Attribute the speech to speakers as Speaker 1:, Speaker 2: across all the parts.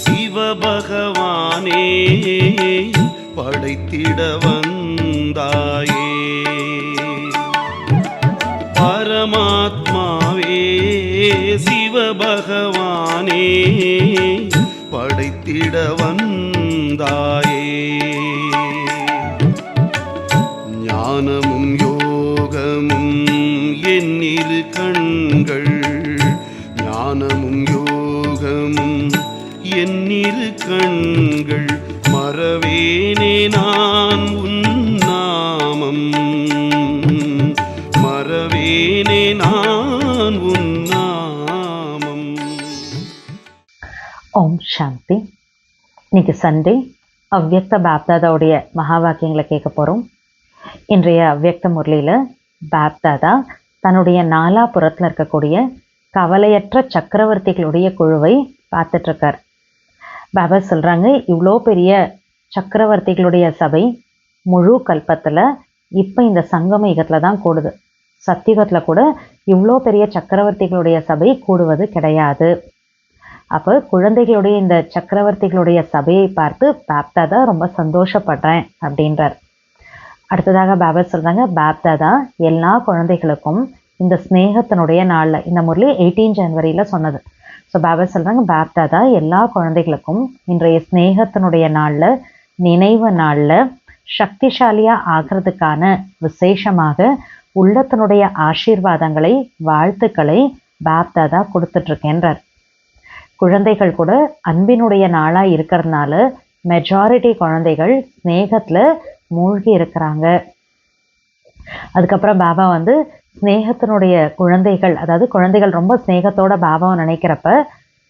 Speaker 1: சிவபகவானே படைத்திட வந்தாயே. பரமாத்மாவே சிவபகவானே படைத்திட வந்தாயே. ஞானமும் யோகமும் என்னிரு கண்கள், ஞானமும் யோகமும் என்னிரு கண்கள், மறவேனே நான் உன் நாமம், மறவேனே நான் உன் நாமம்.
Speaker 2: ஓம் சாந்தி. இன்னைக்கு சண்டே அவ்வியக்த பாப்தாதாவுடைய மகா வாக்கியங்களை கேட்க போகிறோம். இன்றைய அவ்வியக்த முரளியில் பாப்தாதா தன்னுடைய நாலாபுறத்தில் இருக்கக்கூடிய கவலையற்ற சக்கரவர்த்திகளுடைய குழுவை பார்த்துட்ருக்கார். பாபா சொல்கிறாங்க, இவ்வளோ பெரிய சக்கரவர்த்திகளுடைய சபை முழு கல்பத்தில் இப்போ இந்த சங்கம யுகத்தில் தான் கூடுது. சத்தியுகத்தில் கூட இவ்வளோ பெரிய சக்கரவர்த்திகளுடைய சபை கூடுவது கிடையாது. அப்போ குழந்தைகளுடைய இந்த சக்கரவர்த்திகளுடைய சபையை பார்த்து பாப்தாதா ரொம்ப சந்தோஷப்படுறேன் அப்படின்றார். அடுத்ததாக பாபா சொல்கிறாங்க, பாப்தாதா எல்லா குழந்தைகளுக்கும் இந்த ஸ்னேகத்தினுடைய நாளில், இந்த முரளி 18 ஜனவரியில் சொன்னது. ஸோ பாபா சொல்கிறாங்க, பாப்தாதா எல்லா குழந்தைகளுக்கும் இன்றைய ஸ்னேகத்தினுடைய நாளில், நினைவு நாளில் சக்திசாலியாக ஆகிறதுக்கான விசேஷமாக உள்ளத்தினுடைய ஆசீர்வாதங்களை, வாழ்த்துக்களை பாப்தாதா கொடுத்துட்ருக்கேன்றார். குழந்தைகள் கூட அன்பினுடைய நாளாக இருக்கிறதுனால மெஜாரிட்டி குழந்தைகள் ஸ்னேகத்தில் மூழ்கி இருக்கிறாங்க. அதுக்கப்புறம் பாபா ஸ்னேகத்தினுடைய குழந்தைகள், அதாவது குழந்தைகள் ரொம்ப ஸ்னேகத்தோட பாபாவை நினைக்கிறப்ப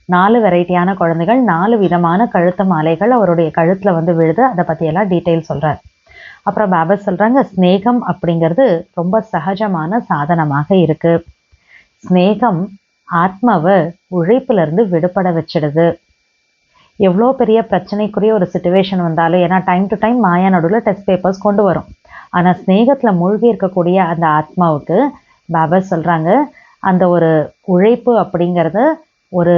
Speaker 2: 4 வெரைட்டியான குழந்தைகள், 4 விதமான கழுத்து மாலைகள் அவருடைய கழுத்தில் விழுது. அதை பற்றியெல்லாம் டீட்டெயில் சொல்கிறார். அப்புறம் பாபா சொல்கிறாங்க, ஸ்னேகம் அப்படிங்கிறது ரொம்ப சகஜமான சாதனமாக இருக்குது. ஸ்னேகம் ஆத்மாவை உழைப்பிலிருந்து விடுபட வச்சிடுது. எவ்வளோ பெரிய பிரச்சனைக்குரிய ஒரு சுச்சுவேஷன் வந்தாலும், ஏன்னா டைம் டு டைம் மாயா நடுவில் டெஸ்ட் பேப்பர்ஸ் கொண்டு வரும். ஆனால் ஸ்னேகத்தில் மூழ்கி இருக்கக்கூடிய அந்த ஆத்மாவுக்கு பாபா சொல்கிறாங்க, அந்த ஒரு உழைப்பு அப்படிங்கிறது ஒரு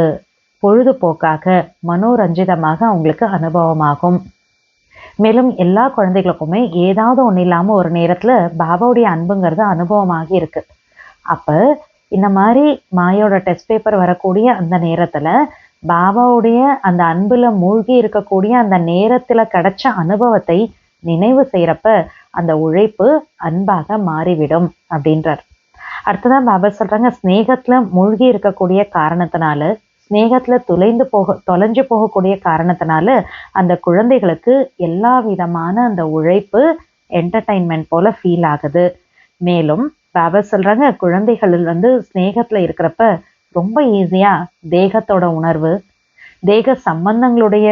Speaker 2: பொழுதுபோக்காக, மனோரஞ்சிதமாக அவங்களுக்கு அனுபவமாகும். மேலும் எல்லா குழந்தைகளுக்குமே ஏதாவது ஒன்று இல்லாமல் ஒரு நேரத்தில் பாபாவுடைய அன்புங்கிறது அனுபவமாகி இருக்கு. அப்போ இந்த மாதிரி மாயோட டெஸ்ட் பேப்பர் வரக்கூடிய அந்த நேரத்தில் பாபாவுடைய அந்த அன்பில் மூழ்கி இருக்கக்கூடிய அந்த நேரத்தில் கிடைச்ச அனுபவத்தை நினைவு செய்கிறப்ப அந்த உழைப்பு அன்பாக மாறிவிடும் அப்படின்றார். அடுத்ததான் பாபா சொல்கிறாங்க, ஸ்னேகத்தில் மூழ்கி இருக்கக்கூடிய காரணத்தினால, ஸ்னேகத்தில் தொலைஞ்சு போகக்கூடிய காரணத்தினால அந்த குழந்தைகளுக்கு எல்லா விதமான அந்த உழைப்பு என்டர்டைன்மெண்ட் போல ஃபீல் ஆகுது. மேலும் பாபா சொல்கிறாங்க, குழந்தைகள் ஸ்னேகத்தில் இருக்கிறப்ப ரொம்ப ஈஸியாக தேகத்தோட உணர்வு, தேக சம்பந்தங்களுடைய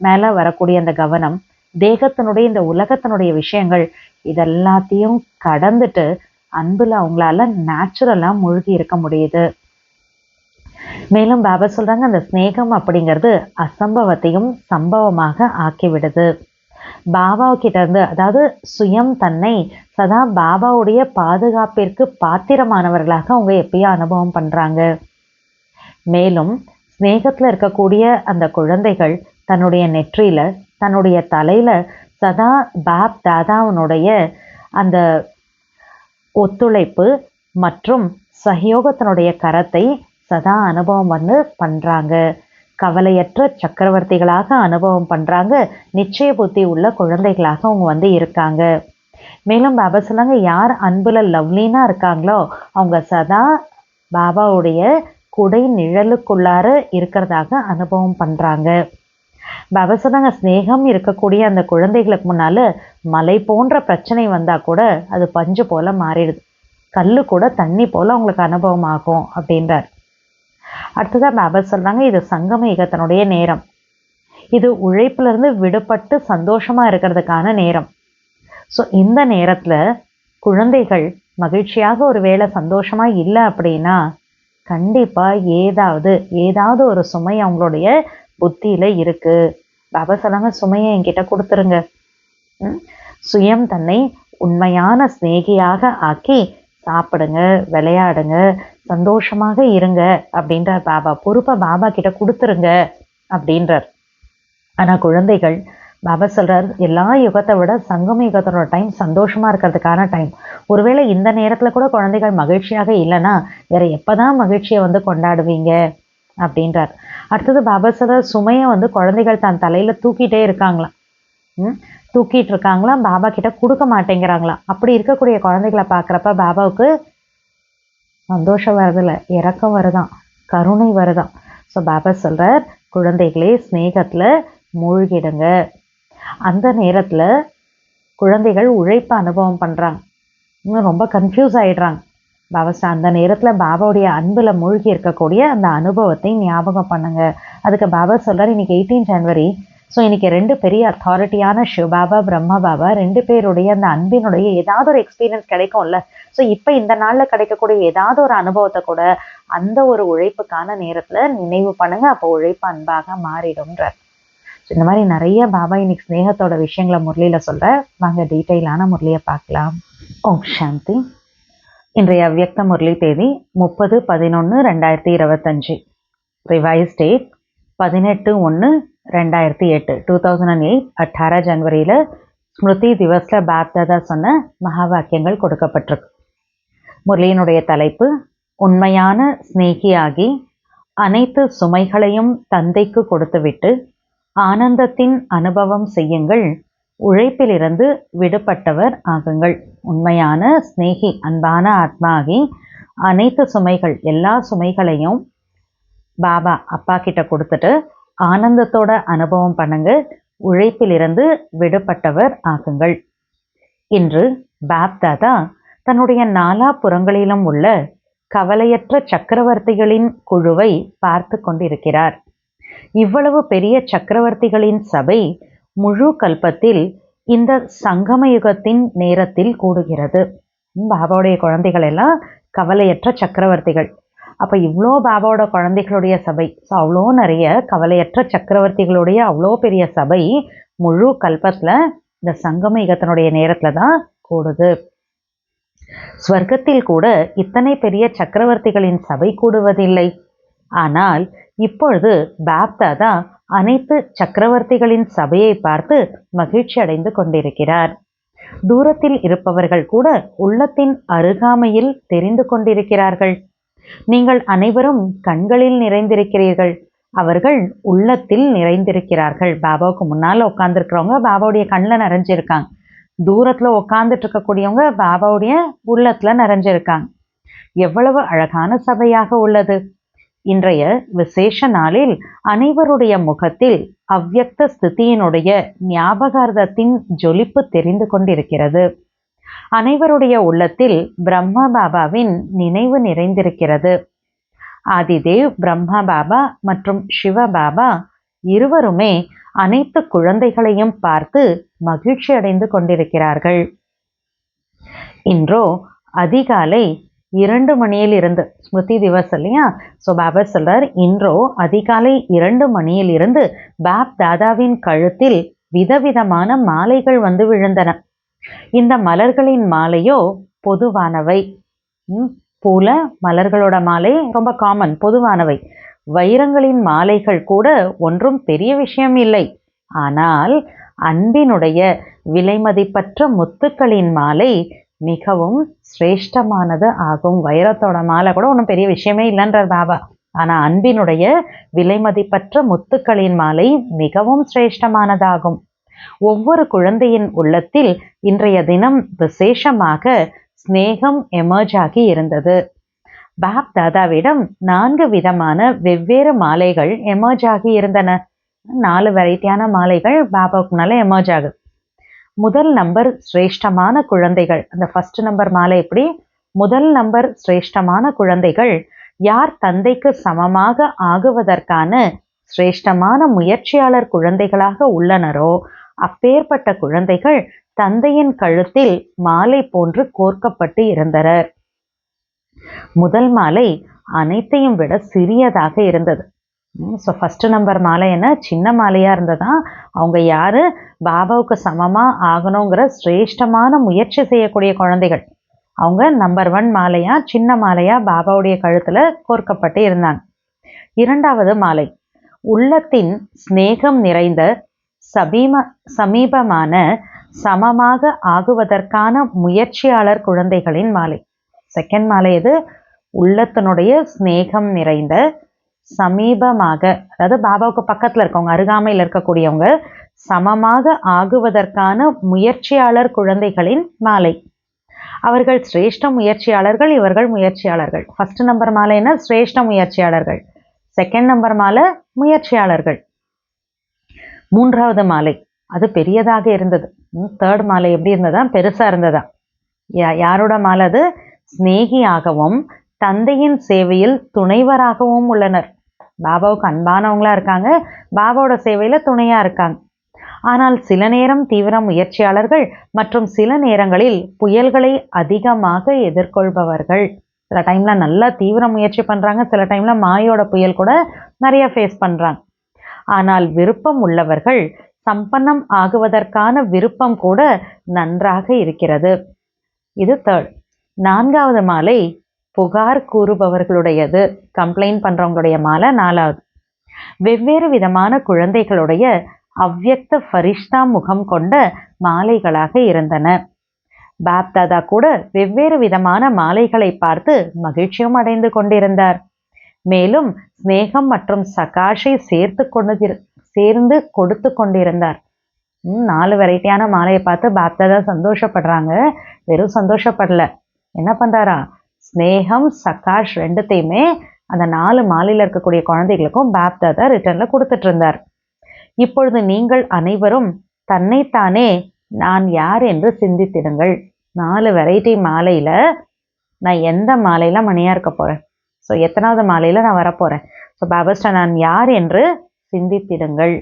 Speaker 2: மேலே வரக்கூடிய அந்த கவனம், தேகத்தினுடைய இந்த உலகத்தினுடைய விஷயங்கள் இதெல்லாத்தையும் கடந்துட்டு அன்பில் அவங்களால நேச்சுரலாக மூழ்கி இருக்க முடியுது. மேலும் பாபா சொல்கிறாங்க, அந்த ஸ்னேகம் அப்படிங்கிறது அசம்பவத்தையும் சம்பவமாக ஆக்கிவிடுது. பாபா கிட்ட இருந்து, அதாவது சுயம் தன்னை சதா பாபாவுடைய பாதுகாப்பிற்கு பாத்திரமானவர்களாக அவங்க எப்பயும் அனுபவம் பண்ணுறாங்க. மேலும் ஸ்னேகத்தில் இருக்கக்கூடிய அந்த குழந்தைகள் தன்னுடைய நெற்றியில், தன்னுடைய தலையில் சதா பாப் தாதாவனுடைய அந்த ஒத்துழைப்பு மற்றும் சகயோகத்தினுடைய கரத்தை சதா அனுபவம் பண்ணுறாங்க. கவலையற்ற சக்கரவர்த்திகளாக அனுபவம் பண்ணுறாங்க. நிச்சய புத்தி உள்ள குழந்தைகளாக அவங்க இருக்காங்க. மேலும் பாபா சொன்னாங்க, யார் அன்புல லவ்லினா இருக்காங்களோ அவங்க சதா பாபாவுடைய குடை நிழலுக்குள்ளார இருக்கிறதாக அனுபவம் பண்ணுறாங்க. பாபா சொன்னாங்க, ஸ்னேகம் இருக்கக்கூடிய அந்த குழந்தைகளுக்கு முன்னால் மலை போன்ற பிரச்சனை வந்தால் கூட அது பஞ்சு போல் மாறிடுது. கல் கூட தண்ணி போல் அவங்களுக்கு அனுபவம் ஆகும் அப்படின்றார். அடுத்ததாக பாபா சொல்கிறாங்க, இது சங்கம யுகத்தினுடைய நேரம். இது உழைப்பிலிருந்து விடுபட்டு சந்தோஷமாக இருக்கிறதுக்கான நேரம். ஸோ இந்த நேரத்தில் குழந்தைகள் மகிழ்ச்சியாக ஒரு வேளை சந்தோஷமாக இல்லை அப்படின்னா கண்டிப்பாக ஏதாவது ஒரு சுமை அவங்களுடைய புத்தியில் இருக்குது. பாபா சொன்னாங்க, சுமையை என்கிட்ட கொடுத்துருங்க. சுயம் தன்னை உண்மையான சிநேகியாக ஆக்கி சாப்பிடுங்க, விளையாடுங்க, சந்தோஷமாக இருங்க அப்படின்றார் பாபா. பொறுப்பை பாபா கிட்ட கொடுத்துருங்க அப்படின்றார். ஆனால் குழந்தைகள், பாபா சொல்கிறார், எல்லா யுகத்தை விட சங்கம யுகத்தோட டைம் சந்தோஷமாக இருக்கிறதுக்கான டைம். ஒருவேளை இந்த நேரத்தில் கூட குழந்தைகள் மகிழ்ச்சியாக இல்லைன்னா வேற எப்போ தான் மகிழ்ச்சியை கொண்டாடுவீங்க அப்படின்றார். அடுத்தது பாபா சொல்கிறார், சுமையை குழந்தைகள் தன் தலையில் தூக்கிட்டே இருக்காங்களாம். தூக்கிட்டு இருக்காங்களாம், பாபா கிட்ட கொடுக்க மாட்டேங்கிறாங்களாம். அப்படி இருக்கக்கூடிய குழந்தைகளை பார்க்குறப்ப பாபாவுக்கு சந்தோஷம் வருதில்ல, இறக்கம் வருதான், கருணை வருதான். ஸோ பாபா சொல்கிறார், குழந்தைகளே ஸ்நேகத்தில் மூழ்கிடுங்க. அந்த நேரத்தில் குழந்தைகள் உழைப்பை அனுபவம் பண்ணுறாங்க, இன்னும் ரொம்ப கன்ஃபியூஸ் ஆகிடுறாங்க. பாபா அந்த நேரத்தில் பாபாவுடைய அன்பில் மூழ்கி இருக்கக்கூடிய அந்த அனுபவத்தை ஞாபகம் பண்ணுங்க. அதுக்கு பாபா சொல்கிறார், இன்னைக்கு 18 ஜனவரி. ஸோ இன்றைக்கி 2 பெரிய அத்தாரிட்டியான சிவ பாபா, பிரம்மா பாபா 2 பேருடைய அந்த அன்பினுடைய ஏதாவது ஒரு எக்ஸ்பீரியன்ஸ் கிடைக்கும்ல. ஸோ இப்போ இந்த நாளில் கிடைக்கக்கூடிய ஏதாவது ஒரு அனுபவத்தை கூட அந்த ஒரு உழைப்புக்கான நேரத்தில் நினைவு பண்ணுங்க. அப்போ உழைப்பு அன்பாக மாறிடும்ன்றார். ஸோ இந்த மாதிரி நிறைய பாபா இன்னைக்கு ஸ்நேகத்தோட விஷயங்களை முரளியில் சொல்கிற. வாங்க டீட்டெயிலான முரளியை பார்க்கலாம். ஓம் சாந்தி. இன்றைய அவ்யக்த முரளி தேதி 30/11/2025. Revise date 18/1/2008. 2008 18 ஜனவரியில் ஸ்மிருதி திவஸில் பாப்தாதா சொன்ன மகா வாக்கியங்கள் கொடுக்கப்பட்டிருக்கு. முரளியினுடைய தலைப்பு, உண்மையான ஸ்நேகியாகி அனைத்து சுமைகளையும் தந்தைக்கு கொடுத்துவிட்டு ஆனந்தத்தின் அனுபவம் செய்யுங்கள், உழைப்பிலிருந்து விடுபட்டவர் ஆகுங்கள். உண்மையான ஸ்நேகி, அன்பான ஆத்மாகி அனைத்து சுமைகள், எல்லா சுமைகளையும் பாபா அப்பா கிட்ட கொடுத்துட்டு ஆனந்தத்தோட அனுபவம் பண்ணுங்க, உழைப்பிலிருந்து விடுபட்டவர் ஆகுங்கள். இன்று பாப்தாதா தன்னுடைய 4 புறங்களிலும் உள்ள கவலையற்ற சக்கரவர்த்திகளின் குழுவை பார்த்து கொண்டிருக்கிறார். இவ்வளவு பெரிய சக்கரவர்த்திகளின் சபை முழு கல்பத்தில் இந்த சங்கம யுகத்தின் நேரத்தில் கூடுகிறது. பாபாவுடைய குழந்தைகள் எல்லாம் கவலையற்ற சக்கரவர்த்திகள். அப்போ இவ்வளோ பாபாவோட குழந்தைகளுடைய சபை, ஸோ அவ்வளோ நிறைய கவலையற்ற சக்கரவர்த்திகளுடைய அவ்வளோ பெரிய சபை முழு கல்பத்தில் இந்த சங்கம யுகத்தினுடைய நேரத்தில் தான் கூடுது. ஸ்வர்க்கத்தில் கூட இத்தனை பெரிய சக்கரவர்த்திகளின் சபை கூடுவதில்லை. ஆனால் இப்பொழுது பாப்தாதா அனைத்து சக்கரவர்த்திகளின் சபையை பார்த்து மகிழ்ச்சி அடைந்து கொண்டிருக்கிறார். தூரத்தில் இருப்பவர்கள் கூட உள்ளத்தின் அருகாமையில் தெரிந்து கொண்டிருக்கிறார்கள். நீங்கள் அனைவரும் கண்களில் நிறைந்திருக்கிறீர்கள், அவர்கள் உள்ளத்தில் நிறைந்திருக்கிறார்கள். பாபாவுக்கு முன்னால் உட்காந்துருக்கிறவங்க பாபாவுடைய கண்ணில் நிறைஞ்சிருக்காங்க, தூரத்தில் உட்காந்துட்டு இருக்கக்கூடியவங்க பாபாவுடைய உள்ளத்தில் நிறைஞ்சிருக்காங்க. எவ்வளவு அழகான சபையாக உள்ளது! இன்றைய விசேஷ நாளில் அனைவருடைய முகத்தில் அவ்யக்த ஸ்திதியினுடைய ஞாபகார்த்தத்தின் ஜொலிப்பு தெரிந்து கொண்டிருக்கிறது. அனைவருடைய உள்ளத்தில் பிரம்மா பாபாவின் நினைவு நிறைந்திருக்கிறது. ஆதிதேவ், பிரம்மா பாபா மற்றும் சிவ பாபா இருவருமே அனைத்து குழந்தைகளையும் பார்த்து மகிழ்ச்சி அடைந்து கொண்டிருக்கிறார்கள். இன்றோ அதிகாலை 2 மணியிலிருந்து, ஸ்மிருதி திவஸ் இல்லையா, ஸோ பாபா சொல்றார், இன்றோ அதிகாலை 2 மணியிலிருந்து பாப் தாதாவின் கழுத்தில் விதவிதமான மாலைகள் வந்து விழுந்தன. இந்த மலர்களின் மாலையோ பொதுவானவை. பூல மலர்களோட மாலை ரொம்ப காமன், பொதுவானவை. வைரங்களின் மாலைகள் கூட ஒன்றும் பெரிய விஷயம் இல்லை. ஆனால் அன்பினுடைய விலைமதிப்பற்ற முத்துக்களின் மாலை மிகவும் சிரேஷ்டமானது ஆகும். வைரத்தோட மாலை கூட ஒன்றும் பெரிய விஷயமே இல்லைன்றார் பாபா. ஆனால் அன்பினுடைய விலைமதிப்பற்ற முத்துக்களின் மாலை மிகவும் சிரேஷ்டமானதாகும். ஒவ்வொரு குழந்தையின் உள்ளத்தில் இன்றைய தினம் விசேஷமாக ஸ்நேகம் எமர்ஜ் ஆகி இருந்தது. பாப் தாதாவிடம் 4 விதமான வெவ்வேறு மாலைகள் எமர்ஜ் ஆகி இருந்தன. 4 வெரைட்டியான மாலைகள் பாபாவுக்குனால எமர்ஜ் ஆகுது. முதல் நம்பர் சிரேஷ்டமான குழந்தைகள். அந்த ஃபர்ஸ்ட் நம்பர் மாலை எப்படி? முதல் நம்பர் சிரேஷ்டமான குழந்தைகள் யார் தந்தைக்கு சமமாக ஆகுவதற்கான சிரேஷ்டமான முயற்சியாளர் குழந்தைகளாக உள்ளனரோ அப்பேற்பட்ட குழந்தைகள் தந்தையின் கழுத்தில் மாலை போன்று கோர்க்கப்பட்டு இருந்தனர். முதல் மாலை அனைத்தையும் விட சிறியதாக இருந்தது. ஸோ ஃபஸ்ட்டு நம்பர் மாலை என்ன? சின்ன மாலையாக இருந்ததா. அவங்க யார்? பாபாவுக்கு சமமாக ஆகணுங்கிற சிரேஷ்டமான முயற்சி செய்யக்கூடிய குழந்தைகள். அவங்க நம்பர் 1 மாலையா சின்ன மாலையா பாபாவுடைய கழுத்துல கோர்க்கப்பட்டு இருந்தாங்க. 2வது மாலை உள்ளத்தின் சிநேகம் நிறைந்த சமீபமான சமமாக ஆகுவதற்கான முயற்சியாளர் குழந்தைகளின் மாலை. செகண்ட் மாலை இது உள்ளத்தினுடைய சிநேகம் நிறைந்த சமீபமாக, அதாவது பாபாவுக்கு பக்கத்துல இருக்கவங்க, அருகாமையில் இருக்கக்கூடியவங்க, சமமாக ஆகுவதற்கான முயற்சியாளர் குழந்தைகளின் மாலை. அவர்கள் சிரேஷ்ட முயற்சியாளர்கள், இவர்கள் முயற்சியாளர்கள். ஃபர்ஸ்ட் நம்பர் மாலை என்ன? சிரேஷ்ட முயற்சியாளர்கள். செகண்ட் நம்பர் மாலை முயற்சியாளர்கள். 3வது மாலை அது பெரியதாக இருந்தது. தேர்ட் மாலை எப்படி இருந்ததா? பெருசா இருந்ததா? யாரோட மாலை அது? சிநேகியாகவும் தந்தையின் சேவையில் துணைவராகவும் உள்ளனர். பாபாவுக்கு அன்பானவங்களா இருக்காங்க, பாபாவோட சேவையில துணையா இருக்காங்க. ஆனால் சில நேரம் தீவிர முயற்சியாளர்கள் மற்றும் சில நேரங்களில் புயல்களை அதிகமாக எதிர்கொள்பவர்கள். சில டைம்ல நல்லா தீவிர முயற்சி பண்றாங்க, சில டைம்ல மாயோட புயல் கூட நிறைய ஃபேஸ் பண்றாங்க. ஆனால் விருப்பம் உள்ளவர்கள் சம்பன்னம் ஆகுவதற்கான விருப்பம் கூட நன்றாக இருக்கிறது. இது தேர்ட். 4வது மாலை புகார் கூறுபவர்களுடையது, கம்ப்ளைண்ட் பண்றவங்களுடைய மாலை 4வது. வெவ்வேறு விதமான குழந்தைகளுடைய அவ்யக்த ஃபரிஷ்தா முகம் கொண்ட மாலைகளாக இருந்தன. பாப்தாதா கூட வெவ்வேறு விதமான மாலைகளை பார்த்து மகிழ்ச்சியும் அடைந்து கொண்டிருந்தார். மேலும் ஸ்நேகம் மற்றும் சகாஷை சேர்ந்து கொடுத்து கொண்டிருந்தார். 4 வெரைட்டியான மாலையை பார்த்து பாப்தாதா சந்தோஷப்படுறாங்க. வெறும் சந்தோஷப்படல, என்ன பண்றாரா? ஸ்நேகம் சகாஷ் ரெண்டுத்தையுமே அந்த 4 மாலையில இருக்கக்கூடிய குழந்தைகளுக்கும் பாப்தாதா ரிட்டர்ன்ல கொடுத்துட்டு இருந்தார். இப்பொழுது நீங்கள் அனைவரும் தன்னைத்தானே நான் யார் என்று சிந்தித்திடுங்கள். 4 வெரைட்டி மாலையில நான் எந்த மாலையில மணியா இருக்க போறேன்? ஸோ எத்தனாவது மாலையில நான் வரப்போறேன்? ஸோ பாபாஸ்டா நான் யார் என்று சிந்தித்திடுங்கள்.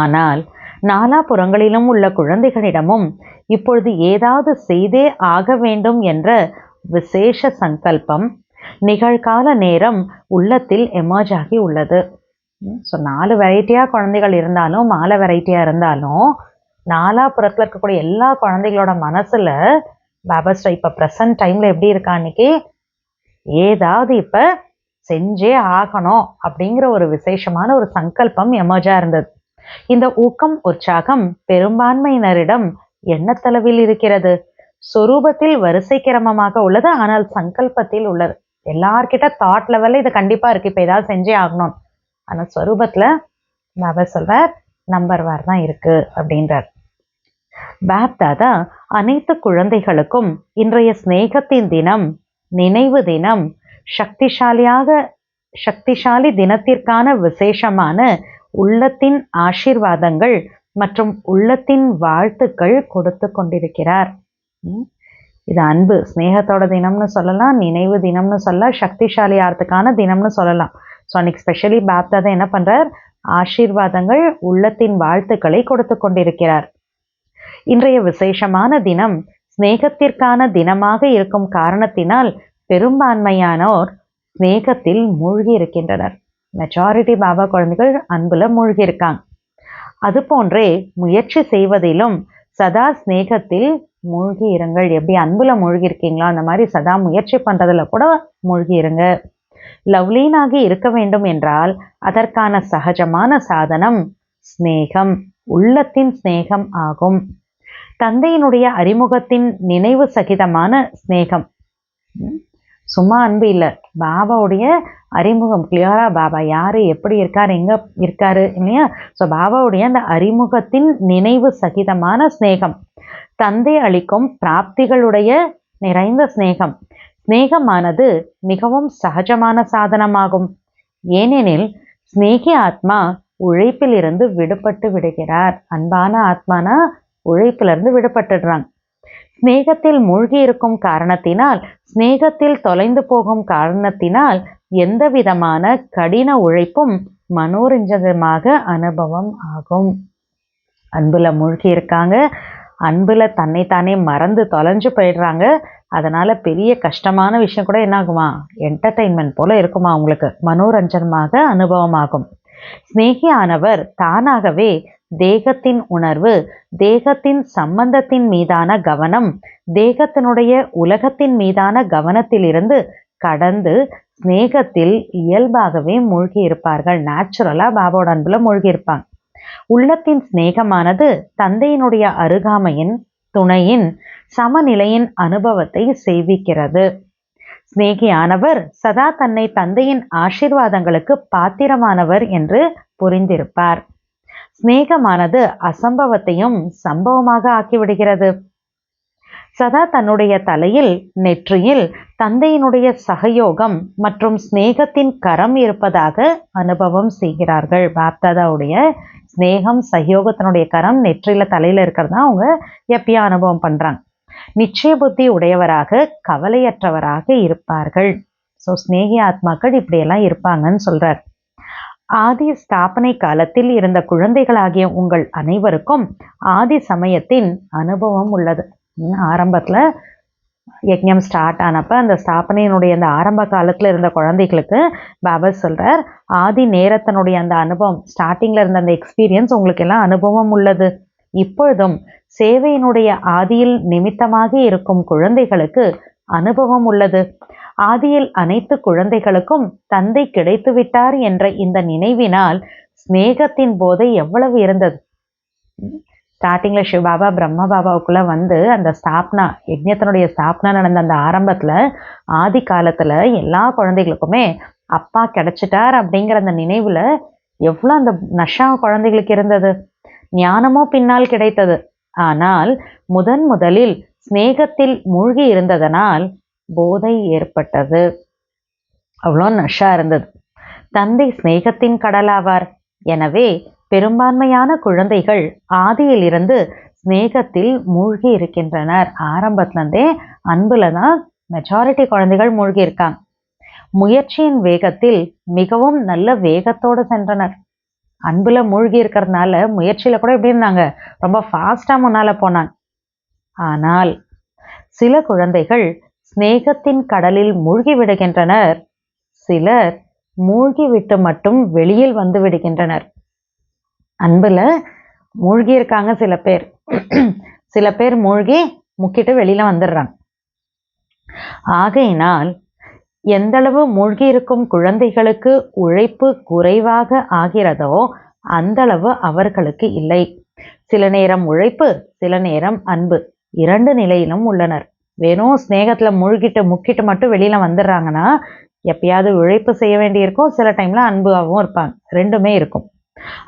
Speaker 2: ஆனால் நாலாபுறங்களிலும் உள்ள குழந்தைகளிடமும் இப்பொழுது ஏதாவது செய்தே ஆக வேண்டும் என்ற விசேஷ சங்கல்பம் நிகழ்கால நேரம் உள்ளத்தில் எமர்ஜ் ஆகி உள்ளது. ஸோ 4 வெரைட்டியாக குழந்தைகள் இருந்தாலும், மாலை வெரைட்டியாக இருந்தாலும், நாலாபுறத்தில் இருக்கக்கூடிய எல்லா குழந்தைகளோட மனசில் பாபாஸ்டா இப்போ ப்ரெசன்ட் டைமில் எப்படி இருக்கா, அன்னைக்கு ஏதாவது இப்போ செஞ்சே ஆகணும் அப்படிங்கிற ஒரு விசேஷமான ஒரு சங்கல்பம் எமர்ஜாக இருந்தது. இந்த ஊக்கம் உற்சாகம் பெரும்பான்மையினரிடம் எண்ணத்தளவில் இருக்கிறது. சொரூபத்தில் வரிசை கிரமமாக உள்ளது, ஆனால் சங்கல்பத்தில் உள்ளது. எல்லார்கிட்ட தாட் லெவலில் இது கண்டிப்பாக இருக்குது, இப்போ ஏதாவது செஞ்சே ஆகணும். ஆனால் ஸ்வரூபத்தில் பாபா சொல்றார் நம்பர் வார் தான் இருக்கு அப்படின்றார். பாப்தாதா அனைத்து குழந்தைகளுக்கும் இன்றைய ஸ்நேகத்தின் தினம், நினைவு தினம், சக்திசாலி தினத்திற்கான விசேஷமான உள்ளத்தின் ஆசீர்வாதங்கள் மற்றும் உள்ளத்தின் வாழ்த்துக்கள் கொடுத்து கொண்டிருக்கிறார். இது அன்பு ஸ்நேகத்தோட தினம்னு சொல்லலாம், நினைவு தினம்னு சொல்லலாம், சக்திசாலி ஆர்த்துக்கான தினம்னு சொல்லலாம். ஸோ அன்னைக்கு ஸ்பெஷலி பாப்தாதா என்ன பண்றார்? ஆசீர்வாதங்கள், உள்ளத்தின் வாழ்த்துக்களை கொடுத்து கொண்டிருக்கிறார். இன்றைய விசேஷமான தினம் ஸ்நேகத்திற்கான தினமாக இருக்கும் காரணத்தினால் பெரும்பான்மையானோர் ஸ்நேகத்தில் மூழ்கி இருக்கின்றனர். மெஜாரிட்டி பாபா குழந்தைகள் அன்புல மூழ்கி இருக்காங்க. அது போன்றே முயற்சி செய்வதிலும் சதா ஸ்நேகத்தில் மூழ்கி இருங்கள். எப்படி அன்புல மூழ்கி இருக்கீங்களோ அந்த மாதிரி சதா முயற்சி பண்றதுல கூட மூழ்கி இருங்க. லவ்லீனாகி இருக்க வேண்டும் என்றால் அதற்கான சகஜமான சாதனம் ஸ்நேகம், உள்ளத்தின் ஸ்நேகம் ஆகும். தந்தையினுடைய அறிமுகத்தின் நினைவு சகிதமான ஸ்நேகம். சும்மா அன்பு இல்லை, பாபாவுடைய அறிமுகம் கிளியரா, பாபா யாரு, எப்படி இருக்காரு, எங்க இருக்காரு இல்லையா? ஸோ பாபாவுடைய அந்த அறிமுகத்தின் நினைவு சகிதமான ஸ்நேகம், தந்தை அளிக்கும் பிராப்திகளுடைய நிறைந்த ஸ்நேகம். ஸ்நேகமானது மிகவும் சகஜமான சாதனமாகும். ஏனெனில் ஸ்நேகி ஆத்மா உழைப்பில் இருந்து விடுபட்டு விடுகிறார். அன்பான ஆத்மானா உழைப்பிலிருந்து விடுபட்டுடுறாங்க. ஸ்நேகத்தில் மூழ்கி இருக்கும் காரணத்தினால், ஸ்நேகத்தில் தொலைந்து போகும் காரணத்தினால் எந்த விதமான கடின உழைப்பும் மனோரஞ்சகமாக அனுபவம் ஆகும். அன்புல மூழ்கி இருக்காங்க, அன்புல தன்னைத்தானே மறந்து தொலைஞ்சு போயிடுறாங்க. அதனால பெரிய கஷ்டமான விஷயம் கூட என்ன ஆகுமா? என்டர்டெயின்மெண்ட் போல இருக்குமா, உங்களுக்கு மனோரஞ்சனமாக அனுபவமாகும். ஸ்நேகியானவர் தானாகவே தேகத்தின் உணர்வு, தேகத்தின் சம்பந்தத்தின் மீதான கவனம், தேகத்தினுடைய உலகத்தின் மீதான கவனத்திலிருந்து கடந்து ஸ்நேகத்தில் இயல்பாகவே மூழ்கி இருப்பார்கள். நேச்சுரலா பாபாவோட அன்புல மூழ்கி இருப்பாங்க. உள்ளத்தின் சிநேகமானது தந்தையினுடைய அருகாமையின் துணையின் சமநிலையின் அனுபவத்தை செய்விக்கிறது. சிநேகியானவர் சதா தன்னை தந்தையின் ஆசீர்வாதங்களுக்கு பாத்திரமானவர் என்று புரிந்திருப்பார். சிநேகமானது அசம்பவத்தையும் சம்பவமாக ஆக்கிவிடுகிறது. சதா தன்னுடைய தலையில் நெற்றியில் தந்தையினுடைய சகயோகம் மற்றும் சிநேகத்தின் கரம் இருப்பதாக அனுபவம் செய்கிறார்கள். பாப்தாதாவுடைய ஸ்நேகம் சகயோகத்தினுடைய கரம் நெற்றியில தலையில இருக்கிறதா அவங்க எப்பயும் அனுபவம் பண்றாங்க. நிச்சய புத்தி உடையவராக கவலையற்றவராக இருப்பார்கள். ஸோ ஸ்நேகி ஆத்மாக்கள் இப்படியெல்லாம் இருப்பாங்கன்னு சொல்றார். ஆதி ஸ்தாபனை காலத்தில் இருந்த குழந்தைகளாகிய உங்கள் அனைவருக்கும் ஆதி சமயத்தின் அனுபவம் உள்ளது. ஆரம்பத்துல யஜ்ஞம் ஸ்டார்ட் ஆனப்ப அந்த ஸ்தாபனையினுடைய அந்த ஆரம்ப காலத்துல இருந்த குழந்தைகளுக்கு பாபா சொல்றார், ஆதி நேரத்தினுடைய அந்த அனுபவம், ஸ்டார்டிங்ல இருந்த அந்த எக்ஸ்பீரியன்ஸ் உங்களுக்கு எல்லாம் அனுபவம் உள்ளது. இப்பொழுதும் சேவையினுடைய ஆதியில் நிமித்தமாக இருக்கும் குழந்தைகளுக்கு அனுபவம் உள்ளது. ஆதியில் அனைத்து குழந்தைகளுக்கும் தந்தை கிடைத்து விட்டார் என்ற இந்த நினைவினால் ஸ்நேகத்தின் போதை எவ்வளவு இருந்தது. ஸ்டார்டிங்ல சிவபாபா பிரம்ம பாபாவுக்குள்ள வந்து அந்த ஸ்தாப்னா யஜ்ஞத்தினுடைய ஸ்தாப்னா நடந்த அந்த ஆரம்பத்துல ஆதி காலத்துல எல்லா குழந்தைகளுக்குமே அப்பா கிடைச்சிட்டார் அப்படிங்கிற அந்த நினைவுல எவ்வளவு அந்த நஷா குழந்தைகளுக்கு இருந்தது. ஞானமோ பின்னால் கிடைத்தது. ஆனால் முதலில் ஸ்நேகத்தில் மூழ்கி இருந்ததனால் போதை ஏற்பட்டது. அவ்வளோ நஷா இருந்தது. தந்தை ஸ்நேகத்தின் கடலாவார். எனவே பெரும்பான்மையான குழந்தைகள் ஆதியிலிருந்து ஸ்நேகத்தில் மூழ்கி இருக்கின்றனர். ஆரம்பத்திலிருந்தே அன்புல தான் மெஜாரிட்டி குழந்தைகள் மூழ்கி இருக்காங்க. முயற்சியின் வேகத்தில் மிகவும் நல்ல வேகத்தோடு சென்றனர். அன்புல மூழ்கி இருக்கிறதுனால முயற்சியில கூட எப்படி இருந்தாங்க, ரொம்ப ஃபாஸ்டா முன்னால போனாங்க. ஆனால் சில குழந்தைகள் ஸ்நேகத்தின் கடலில் மூழ்கி விடுகின்றனர். சிலர் மூழ்கி விட்டு மட்டும் வெளியில் வந்து விடுகின்றனர். அன்புல மூழ்கி இருக்காங்க சில பேர், சில பேர் மூழ்கி முக்கிட்டு வெளியில வந்துடுறாங்க. ஆகையினால் எந்தளவு மூழ்கி இருக்கும் குழந்தைகளுக்கு உழைப்பு குறைவாக ஆகிறதோ அந்தளவு அவர்களுக்கு இல்லை. சில நேரம் உழைப்பு, சில நேரம் அன்பு, இரண்டு நிலையிலும் உள்ளனர். வெறும் ஸ்நேகத்துல முக்கிட்டு மட்டும் வெளியில வந்துடுறாங்கன்னா எப்பயாவது உழைப்பு செய்ய வேண்டியிருக்கும், சில டைம்ல அன்பாகவும் இருப்பாங்க. ரெண்டுமே இருக்கும்.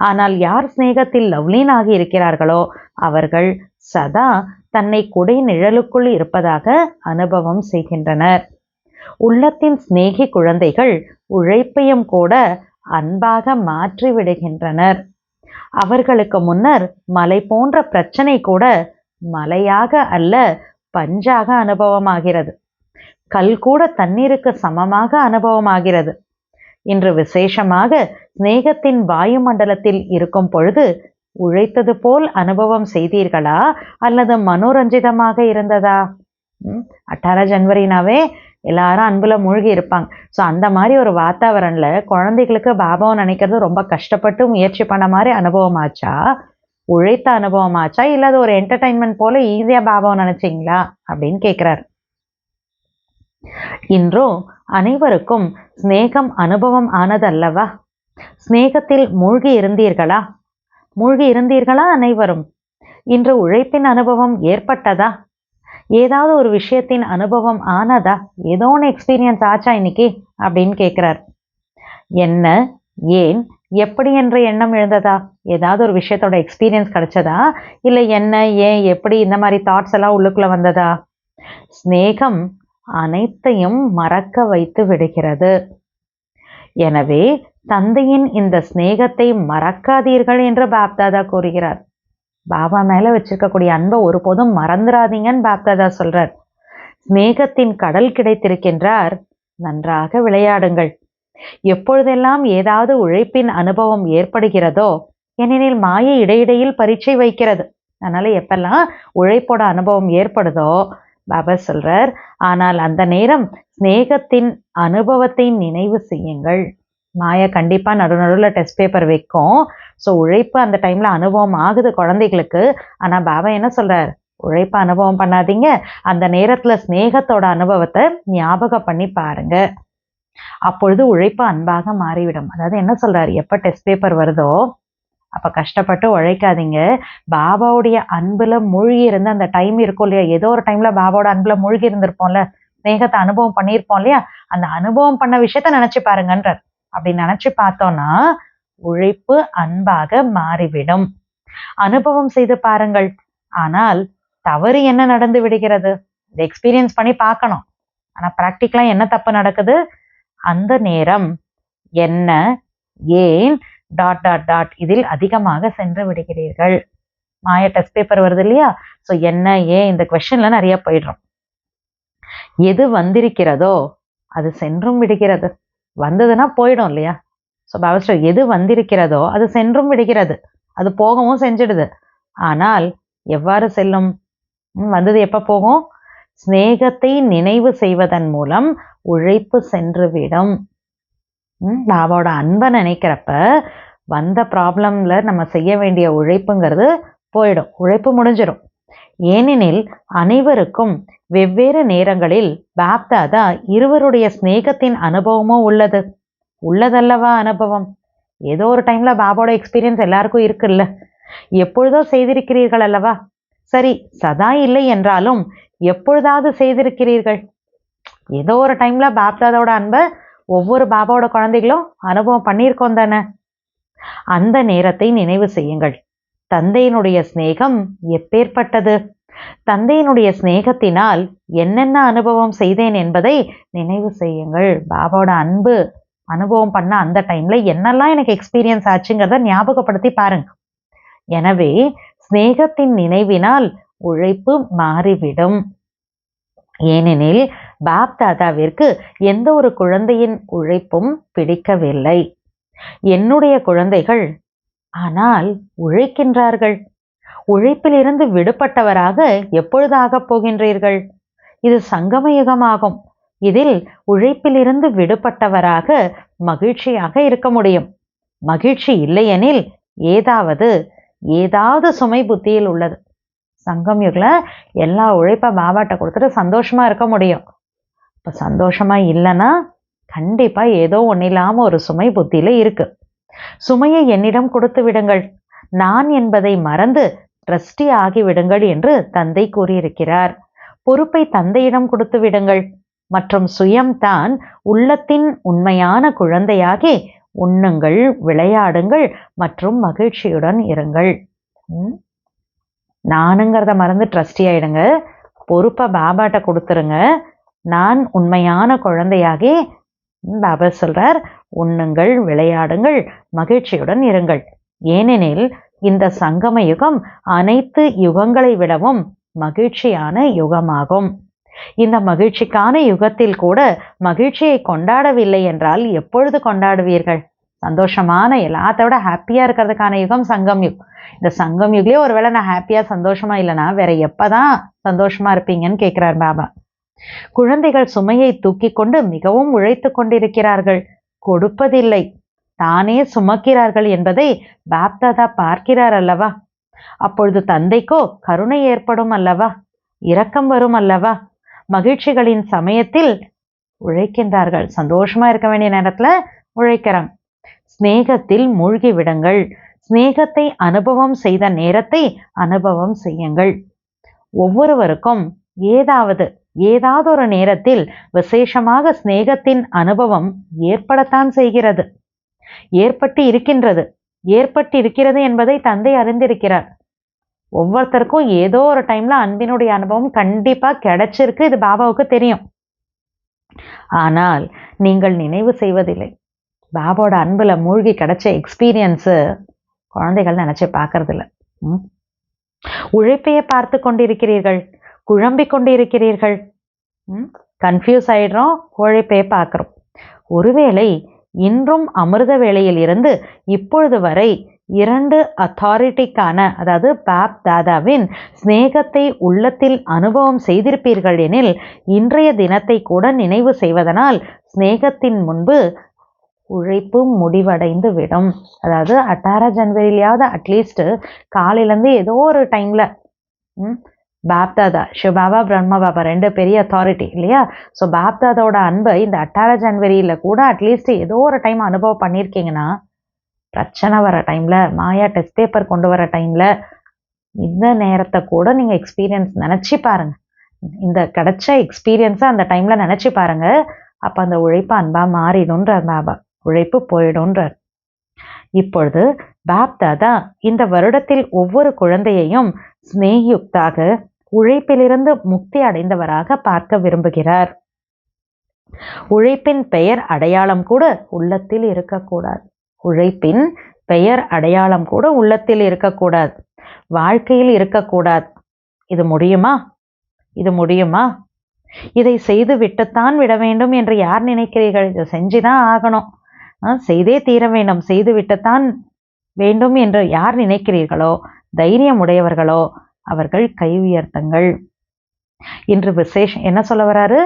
Speaker 2: ஆனால் யார் ஸ்நேகத்தில் லவ்லீன் ஆகி இருக்கிறார்களோ அவர்கள் சதா தன்னை குடை நிழலுக்குள் இருப்பதாக அனுபவம் செய்கின்றனர். உள்ளத்தின் சிநேகி குழந்தைகள் உழைப்பையும் கூட அன்பாக மாற்றி விடுகின்றனர். அவர்களுக்கு முன்னர் மலை போன்ற பிரச்சனை கூட மலையாக அல்ல பஞ்சாக அனுபவமாகிறது. கல் கூட தண்ணீருக்கு சமமாக அனுபவமாகிறது. இன்று விசேஷமாக சிநேகத்தின் வாயுமண்டலத்தில் இருக்கும் பொழுது உழைத்தது போல் அனுபவம் செய்தீர்களா அல்லது மனோரஞ்சிதமாக இருந்ததா? 18 ஜனவரினாவே எல்லாரும் அன்புல மூழ்கி இருப்பாங்க. ஸோ அந்த மாதிரி ஒரு வாத்தாவரன்ல குழந்தைகளுக்கு பாபாவை நினைக்கிறது ரொம்ப கஷ்டப்பட்டு முயற்சி பண்ண மாதிரி அனுபவம் ஆச்சா, உழைத்த அனுபவம் ஆச்சா, இல்லாத ஒரு என்டர்டைன்மெண்ட் போல ஈஸியா பாபாவை நினைச்சிங்களா அப்படின்னு கேட்கிறார். இன்றோ அனைவருக்கும் ஸ்நேகம் அனுபவம் ஆனதல்லவா? ஸ்நேகத்தில் மூழ்கி இருந்தீர்களா அனைவரும்? இன்று உழைப்பின் அனுபவம் ஏற்பட்டதா? ஏதாவது ஒரு விஷயத்தின் அனுபவம் ஆனதா? ஏதோ ஒன்று எக்ஸ்பீரியன்ஸ் ஆச்சா இன்னைக்கு அப்படின்னு கேட்கிறார். என்ன, ஏன், எப்படி என்ற எண்ணம் எழுந்ததா? ஏதாவது ஒரு விஷயத்தோட எக்ஸ்பீரியன்ஸ் கிடைச்சதா? இல்லை என்ன, ஏன், எப்படி இந்த மாதிரி தாட்ஸ் எல்லாம் உள்ளுக்குள்ள வந்ததா? ஸ்நேகம் அனைத்தையும் மறக்க வைத்து விடுகிறது. எனவே தந்தையின் இந்த ஸ்நேகத்தை மறக்காதீர்கள் என்று பாப்தாதா கூறுகிறார். பாபா மேல வச்சிருக்கக்கூடிய அன்பை ஒருபோதும் மறந்துடாதீங்கன்னு பாப்தாதா சொல்றார். ஸ்நேகத்தின் கடல் கிடைத்திருக்கின்றார், நன்றாக விளையாடுங்கள். எப்பொழுதெல்லாம் ஏதாவது உழைப்பின் அனுபவம் ஏற்படுகிறதோ, ஏனெனில் மாயை இடையிடையில் பரீட்சை வைக்கிறது. அதனால எப்பெல்லாம் உழைப்போட அனுபவம் ஏற்படுதோ பாபா சொல்றார், ஆனால் அந்த நேரம் ஸ்நேகத்தின் அனுபவத்தை நினைவு செய்யுங்கள். மாயா கண்டிப்பாக நடுநடுவில் டெஸ்ட் பேப்பர் வைக்கும். ஸோ உழைப்பு அந்த டைமில் அனுபவம் ஆகுது குழந்தைகளுக்கு. ஆனால் பாபா என்ன சொல்கிறார், உழைப்பு அனுபவம் பண்ணாதீங்க, அந்த நேரத்தில் ஸ்நேகத்தோட அனுபவத்தை ஞாபகம் பண்ணி பாருங்க, அப்பொழுது உழைப்பு அன்பாக மாறிவிடும். அதாவது என்ன சொல்கிறார், எப்போ டெஸ்ட் பேப்பர் வருதோ அப்போ கஷ்டப்பட்டு உழைக்காதீங்க, பாபாவுடைய அன்பில் மூழ்கி இருந்த அந்த டைம் இருக்கும் இல்லையா, ஏதோ ஒரு டைமில் பாபாவோட அன்பில் மூழ்கி இருந்திருப்போம்ல, ஸ்நேகத்தை அனுபவம் பண்ணியிருப்போம் இல்லையா, அந்த அனுபவம் பண்ண விஷயத்த நினச்சி பாருங்கன்றார். அப்படி நினச்சி பார்த்தோன்னா உழைப்பு அன்பாக மாறிவிடும். அனுபவம் செய்து பாருங்கள். ஆனால் தவறு என்ன நடந்து விடுகிறது, இதை எக்ஸ்பீரியன்ஸ் பண்ணி பார்க்கணும். ஆனால் ப்ராக்டிக்கலாக என்ன தப்பு நடக்குது, அந்த நேரம் என்ன, ஏன் டாட் டாட் டாட் இதில் அதிகமாக சென்று விடுகிறீர்கள். மாய டெஸ்ட் பேப்பர் வருது இல்லையா, ஸோ என்ன ஏன் இந்த கொஸ்டின்ல நிறைய போயிடுறோம். எது வந்திருக்கிறதோ அது சென்றும் விடுகிறது. வந்ததுன்னா போயிடும் இல்லையா. ஸோ பாவஸ்டர் எது வந்திருக்கிறதோ அது சென்றும் விடுகிறது, அது போகவும் செஞ்சிடுது. ஆனால் எவ்வாறு செல்லும், வந்தது எப்போ போகும், ஸ்நேகத்தை நினைவு செய்வதன் மூலம் உழைப்பு சென்று விடும். பாபாவோட அன்பை நினைக்கிறப்ப வந்த ப்ராப்ளம்ல நம்ம செய்ய வேண்டிய உழைப்புங்கிறது போயிடும், உழைப்பு முடிஞ்சிடும். ஏனெனில் அனைவருக்கும் வெவ்வேறு நேரங்களில் பாப்தாதா இருவருடைய ஸ்நேகத்தின் அனுபவமும் உள்ளதல்லவா அனுபவம். ஏதோ ஒரு டைம்ல பாபாவோட எக்ஸ்பீரியன்ஸ் எல்லாருக்கும் இருக்குல்ல, எப்பொழுதோ செய்திருக்கிறீர்கள் அல்லவா. சரி, சதா இல்லை என்றாலும் எப்பொழுதாவது செய்திருக்கிறீர்கள். ஏதோ ஒரு டைம்ல பாப்தாதோட அன்பை ஒவ்வொரு பாபாவோட குழந்தைகளும் அனுபவம் பண்ணியிருக்கோம் தானே. அந்த நேரத்தை நினைவு செய்யுங்கள். தந்தையினுடைய ஸ்நேகம் எப்பேற்பட்டது, தந்தையினுடைய ஸ்நேகத்தினால் என்னென்ன அனுபவம் செய்தேன் என்பதை நினைவு செய்யுங்கள். பாபாவோட அன்பு அனுபவம் பண்ண அந்த டைம்ல என்னெல்லாம் எனக்கு எக்ஸ்பீரியன்ஸ் ஆச்சுங்கிறத ஞாபகப்படுத்தி பாருங்க. எனவே ஸ்நேகத்தின் நினைவினால் உழைப்பு மாறிவிடும். ஏனெனில் பாப்தாதாவிற்கு எந்த ஒரு குழந்தையின் உழைப்பும் பிடிக்கவில்லை. என்னுடைய குழந்தைகள் ஆனால் உழைக்கின்றார்கள். உழைப்பிலிருந்து விடுபட்டவராக எப்பொழுது ஆகப் போகின்றீர்கள்? இது சங்கம யுகமாகும். இதில் உழைப்பிலிருந்து விடுபட்டவராக மகிழ்ச்சியாக இருக்க முடியும். மகிழ்ச்சி இல்லையெனில் ஏதாவது சுமை புத்தியில் உள்ளது. சங்கம் யுகல எல்லா உழைப்பை பாபாட்ட கொடுத்துட்டு சந்தோஷமா இருக்க முடியும். இப்போ சந்தோஷமா இல்லைன்னா கண்டிப்பா ஏதோ ஒன்றும் இல்லாம ஒரு சுமை புத்தியில இருக்கு. சுமையை என்னிடம் கொடுத்து விடுங்கள், நான் என்பதை மறந்து ட்ரஸ்டி ஆகிவிடுங்கள் என்று தந்தை கூறியிருக்கிறார். பொறுப்பை தந்தையிடம் கொடுத்து விடுங்கள் மற்றும் சுயம்தான் உள்ளத்தின் உண்மையான குழந்தையாகி உண்ணுங்கள், விளையாடுங்கள் மற்றும் மகிழ்ச்சியுடன் இருங்கள். நானுங்கிறத மறந்து ட்ரஸ்டி ஆயிடுங்க, பொறுப்பை பாபாட்ட கொடுத்துருங்க. நான் உண்மையான குழந்தையாகி பாபா சொல்றார், உண்ணுங்கள், விளையாடுங்கள், மகிழ்ச்சியுடன் இருங்கள். ஏனெனில் இந்த சங்கம யுகம் அனைத்து யுகங்களை விடவும் மகிழ்ச்சியான யுகமாகும். இந்த மகிழ்ச்சிக்கான யுகத்தில் கூட மகிழ்ச்சியை கொண்டாடவில்லை என்றால் எப்பொழுது கொண்டாடுவீர்கள்? சந்தோஷமான எல்லாத்தோட ஹாப்பியா இருக்கிறதுக்கான யுகம் சங்கம் யுக். இந்த சங்கம் யுக்லயே ஒருவேளை நான் ஹாப்பியா சந்தோஷமா இல்லைன்னா வேற எப்பதான் சந்தோஷமா இருப்பீங்கன்னு கேட்கிறார் பாபா. குழந்தைகள் சுமையை தூக்கி கொண்டு மிகவும் உழைத்து கொண்டிருக்கிறார்கள், கொடுப்பதில்லை, தானே சுமக்கிறார்கள் என்பதை பாப்தாதா பார்க்கிறார் அல்லவா. அப்பொழுது தந்தைக்கோ கருணை ஏற்படும் அல்லவா, இரக்கம் வரும் அல்லவா. மகிழ்ச்சிகளின் சமயத்தில் உழைக்கின்றார்கள், சந்தோஷமா இருக்க வேண்டிய நேரத்துல உழைக்கிறாங்க. ஸ்நேகத்தில் மூழ்கி விடுங்கள். ஸ்நேகத்தை அனுபவம் செய்த நேரத்தை அனுபவம் செய்யுங்கள். ஒவ்வொருவருக்கும் ஏதாவது ஒரு நேரத்தில் விசேஷமாக ஸ்நேகத்தின் அனுபவம் ஏற்படத்தான் செய்கிறது, ஏற்பட்டு இருக்கிறது என்பதை தந்தை அறிந்திருக்கிறார். ஒவ்வொருத்தருக்கும் ஏதோ ஒரு டைம்ல அன்பினுடைய அனுபவம் கண்டிப்பா கிடைச்சிருக்கு, இது பாபாவுக்கு தெரியும். ஆனால் நீங்கள் நினைவு செய்வதில்லை. பாபாவோட அன்புல மூழ்கி கிடைச்ச எக்ஸ்பீரியன்ஸு குழந்தைகள் நினைச்சு பார்க்கறது இல்லை. உழைப்பையே பார்த்து கொண்டிருக்கிறீர்கள், குழம்பிக் கொண்டிருக்கிறீர்கள், கன்ஃபியூஸ் ஆயிடுறோம், உழைப்பையே பார்க்குறோம். ஒருவேளை இன்றும் அமிர்த வேளையில் இருந்து இப்பொழுது வரை 2 அத்தாரிட்டிக்கான அதாவது பாப் தாதாவின் ஸ்நேகத்தை உள்ளத்தில் அனுபவம் செய்திருப்பீர்கள் எனில் இன்றைய தினத்தை கூட நினைவு செய்வதனால் ஸ்நேகத்தின் முன்பு உழைப்பு முடிவடைந்து விடும். அதாவது 18 ஜனவரியிலையாவது அட்லீஸ்ட் காலையிலேருந்து ஏதோ ஒரு டைமில் பாப்தாதா சிவபாபா பிரம்ம பாபா 2 பெரிய அத்தாரிட்டி இல்லையா? ஸோ பாப்தாதோட அன்பை இந்த 18 ஜனவரியில் கூட அட்லீஸ்ட் ஏதோ ஒரு டைம் அனுபவம் பண்ணியிருக்கீங்கன்னா, பிரச்சனை வர டைமில், மாயா டெஸ்ட் பேப்பர் கொண்டு வர டைமில், இந்த நேரத்தை கூட நீங்கள் எக்ஸ்பீரியன்ஸ் நினச்சி பாருங்கள். இந்த கிடைச்ச எக்ஸ்பீரியன்ஸை அந்த டைமில் நினச்சி பாருங்கள். அப்போ அந்த உழைப்பு அன்பாக மாறிடும்ன்றார் பாபா. உழைப்பு போயிடும்ன்றார். இப்பொழுது பாப்தாதா இந்த வருடத்தில் ஒவ்வொரு குழந்தையையும் ஸ்நேகியுக்தாக உழைப்பிலிருந்து முக்தி அடைந்தவராக பார்க்க விரும்புகிறார். உழைப்பின் பெயர் அடையாளம் கூட உள்ளத்தில் இருக்கக்கூடாது. உழைப்பின் பெயர் அடையாளம் கூட உள்ளத்தில் இருக்கக்கூடாது, வாழ்க்கையில் இருக்கக்கூடாது. இது முடியுமா? இது முடியுமா? இதை செய்து விட்டுத்தான் விட வேண்டும் என்று யார் நினைக்கிறீர்கள்? இதை செஞ்சுதான் ஆகணும், செய்தே தீர வேண்டும், செய்து விட்டுத்தான் வேண்டும் என்று யார் நினைக்கிறீர்களோ, தைரியம் உடையவர்களோ அவர்கள் கை உயர்த்துங்கள். இன்று விசேஷம் என்ன சொல்ல வராரு?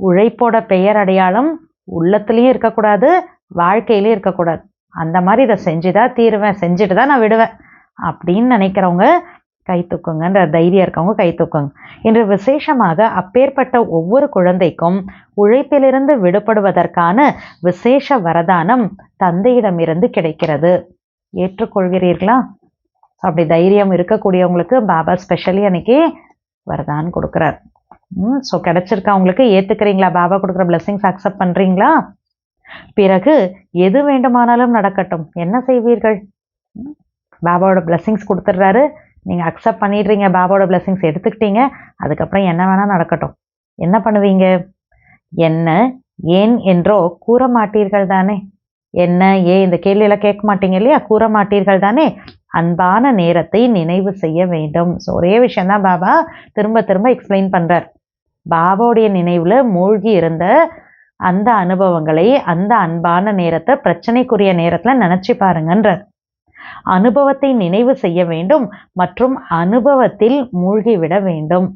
Speaker 2: உழைப்போட பெயர் அடையாளம் உள்ளத்துலேயும் இருக்கக்கூடாது, வாழ்க்கையிலையும் இருக்கக்கூடாது. அந்த மாதிரி இதை செஞ்சுதான் தீருவேன், செஞ்சுட்டு தான் நான் விடுவேன் அப்படின்னு நினைக்கிறவங்க கை தூக்குங்கன்ற தைரியம் இருக்கவங்க கை தூக்குங்க. இன்று விசேஷமாக அப்பேற்பட்ட ஒவ்வொரு குழந்தைக்கும் உழைப்பிலிருந்து விடுபடுவதற்கான விசேஷ வரதானம் தந்தையிடமிருந்து கிடைக்கிறது. ஏற்றுக்கொள்கிறீர்களா? அப்படி தைரியம் இருக்கக்கூடியவங்களுக்கு பாபா ஸ்பெஷலி அன்னைக்கு வரதான் கொடுக்குறார். ஸோ கிடைச்சிருக்கவங்களுக்கு ஏற்றுக்கிறீங்களா? பாபா கொடுக்குற பிளெஸிங்ஸ் அக்செப்ட் பண்ணுறீங்களா? பிறகு எது வேண்டுமானாலும் நடக்கட்டும், என்ன செய்வீர்கள்? பாபாவோட பிளெஸிங்ஸ் கொடுத்துட்றாரு, நீங்கள் அக்செப்ட் பண்ணிடுறீங்க, பாபாவோட பிளெஸிங்ஸ் எடுத்துக்கிட்டீங்க. அதுக்கப்புறம் என்ன வேணால் நடக்கட்டும், என்ன பண்ணுவீங்க? என்ன ஏன் என்றோ கூற மாட்டீர்கள் தானே? என்ன ஏன் இந்த கேள்வியெல்லாம் கேட்க மாட்டீங்க இல்லையா? கூற மாட்டீர்கள் தானே? அன்பான நேரத்தை நினைவு செய்ய வேண்டும். ஸோ ஒரே விஷயந்தான் பாபா திரும்ப திரும்ப எக்ஸ்பிளைன் பண்ணுறார். பாபாவுடைய நினைவில் மூழ்கி இருந்த அந்த அனுபவங்களை, அந்த அன்பான நேரத்தை பிரச்சனைக்குரிய நேரத்தில் நினச்சி பாருங்கன்றார். அனுபவத்தை நினைவு செய்ய வேண்டும் மற்றும் அனுபவத்தில் மூழ்கிவிட வேண்டும்.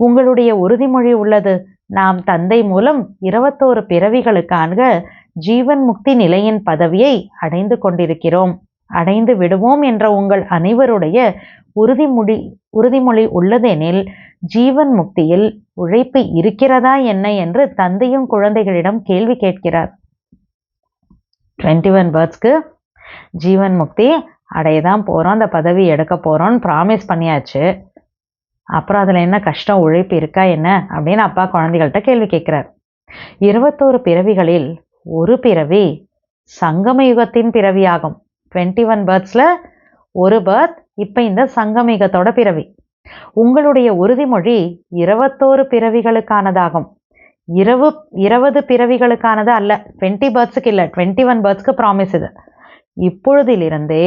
Speaker 2: உங்களுடைய உறுதிமொழி உள்ளது, நாம் தந்தை மூலம் 21 பிறவிகளுக்காக ஜீவன் முக்தி நிலையின் பதவியை அடைந்து கொண்டிருக்கிறோம், அடைந்து விடுவோம் என்ற உங்கள் அனைவருடைய உறுதிமொழி உள்ளதெனில் ஜீவன் முக்தியில் உழைப்பு இருக்கிறதா என்ன என்று தந்தையும் குழந்தைகளிடம் கேள்வி கேட்கிறார். 21 பேர்த்ஸ்க்கு ஜீவன் முக்தி அடையதான் போகிறோம், அந்த பதவி எடுக்க போகிறோன்னு ப்ராமிஸ் பண்ணியாச்சு. அப்புறம் அதில் என்ன கஷ்டம், உழைப்பு இருக்கா என்ன அப்படின்னு அப்பா குழந்தைகள்கிட்ட கேள்வி கேட்குறார். 21 பிறவிகளில் ஒரு பிறவி சங்கம யுகத்தின் பிறவியாகும். 21 பேர்த்ஸில் ஒரு பேர்த் இப்போ இந்த சங்கம யுகத்தோட பிறவி. உங்களுடைய உறுதிமொழி 21 பிறவிகளுக்கானதாகும், 20 பிறவிகளுக்கானது அல்ல. 20 பேர்த்ஸுக்கு இல்லை, 21 பேர்த்ஸ்க்கு ப்ராமிஸ் இது. இப்பொழுதிலிருந்தே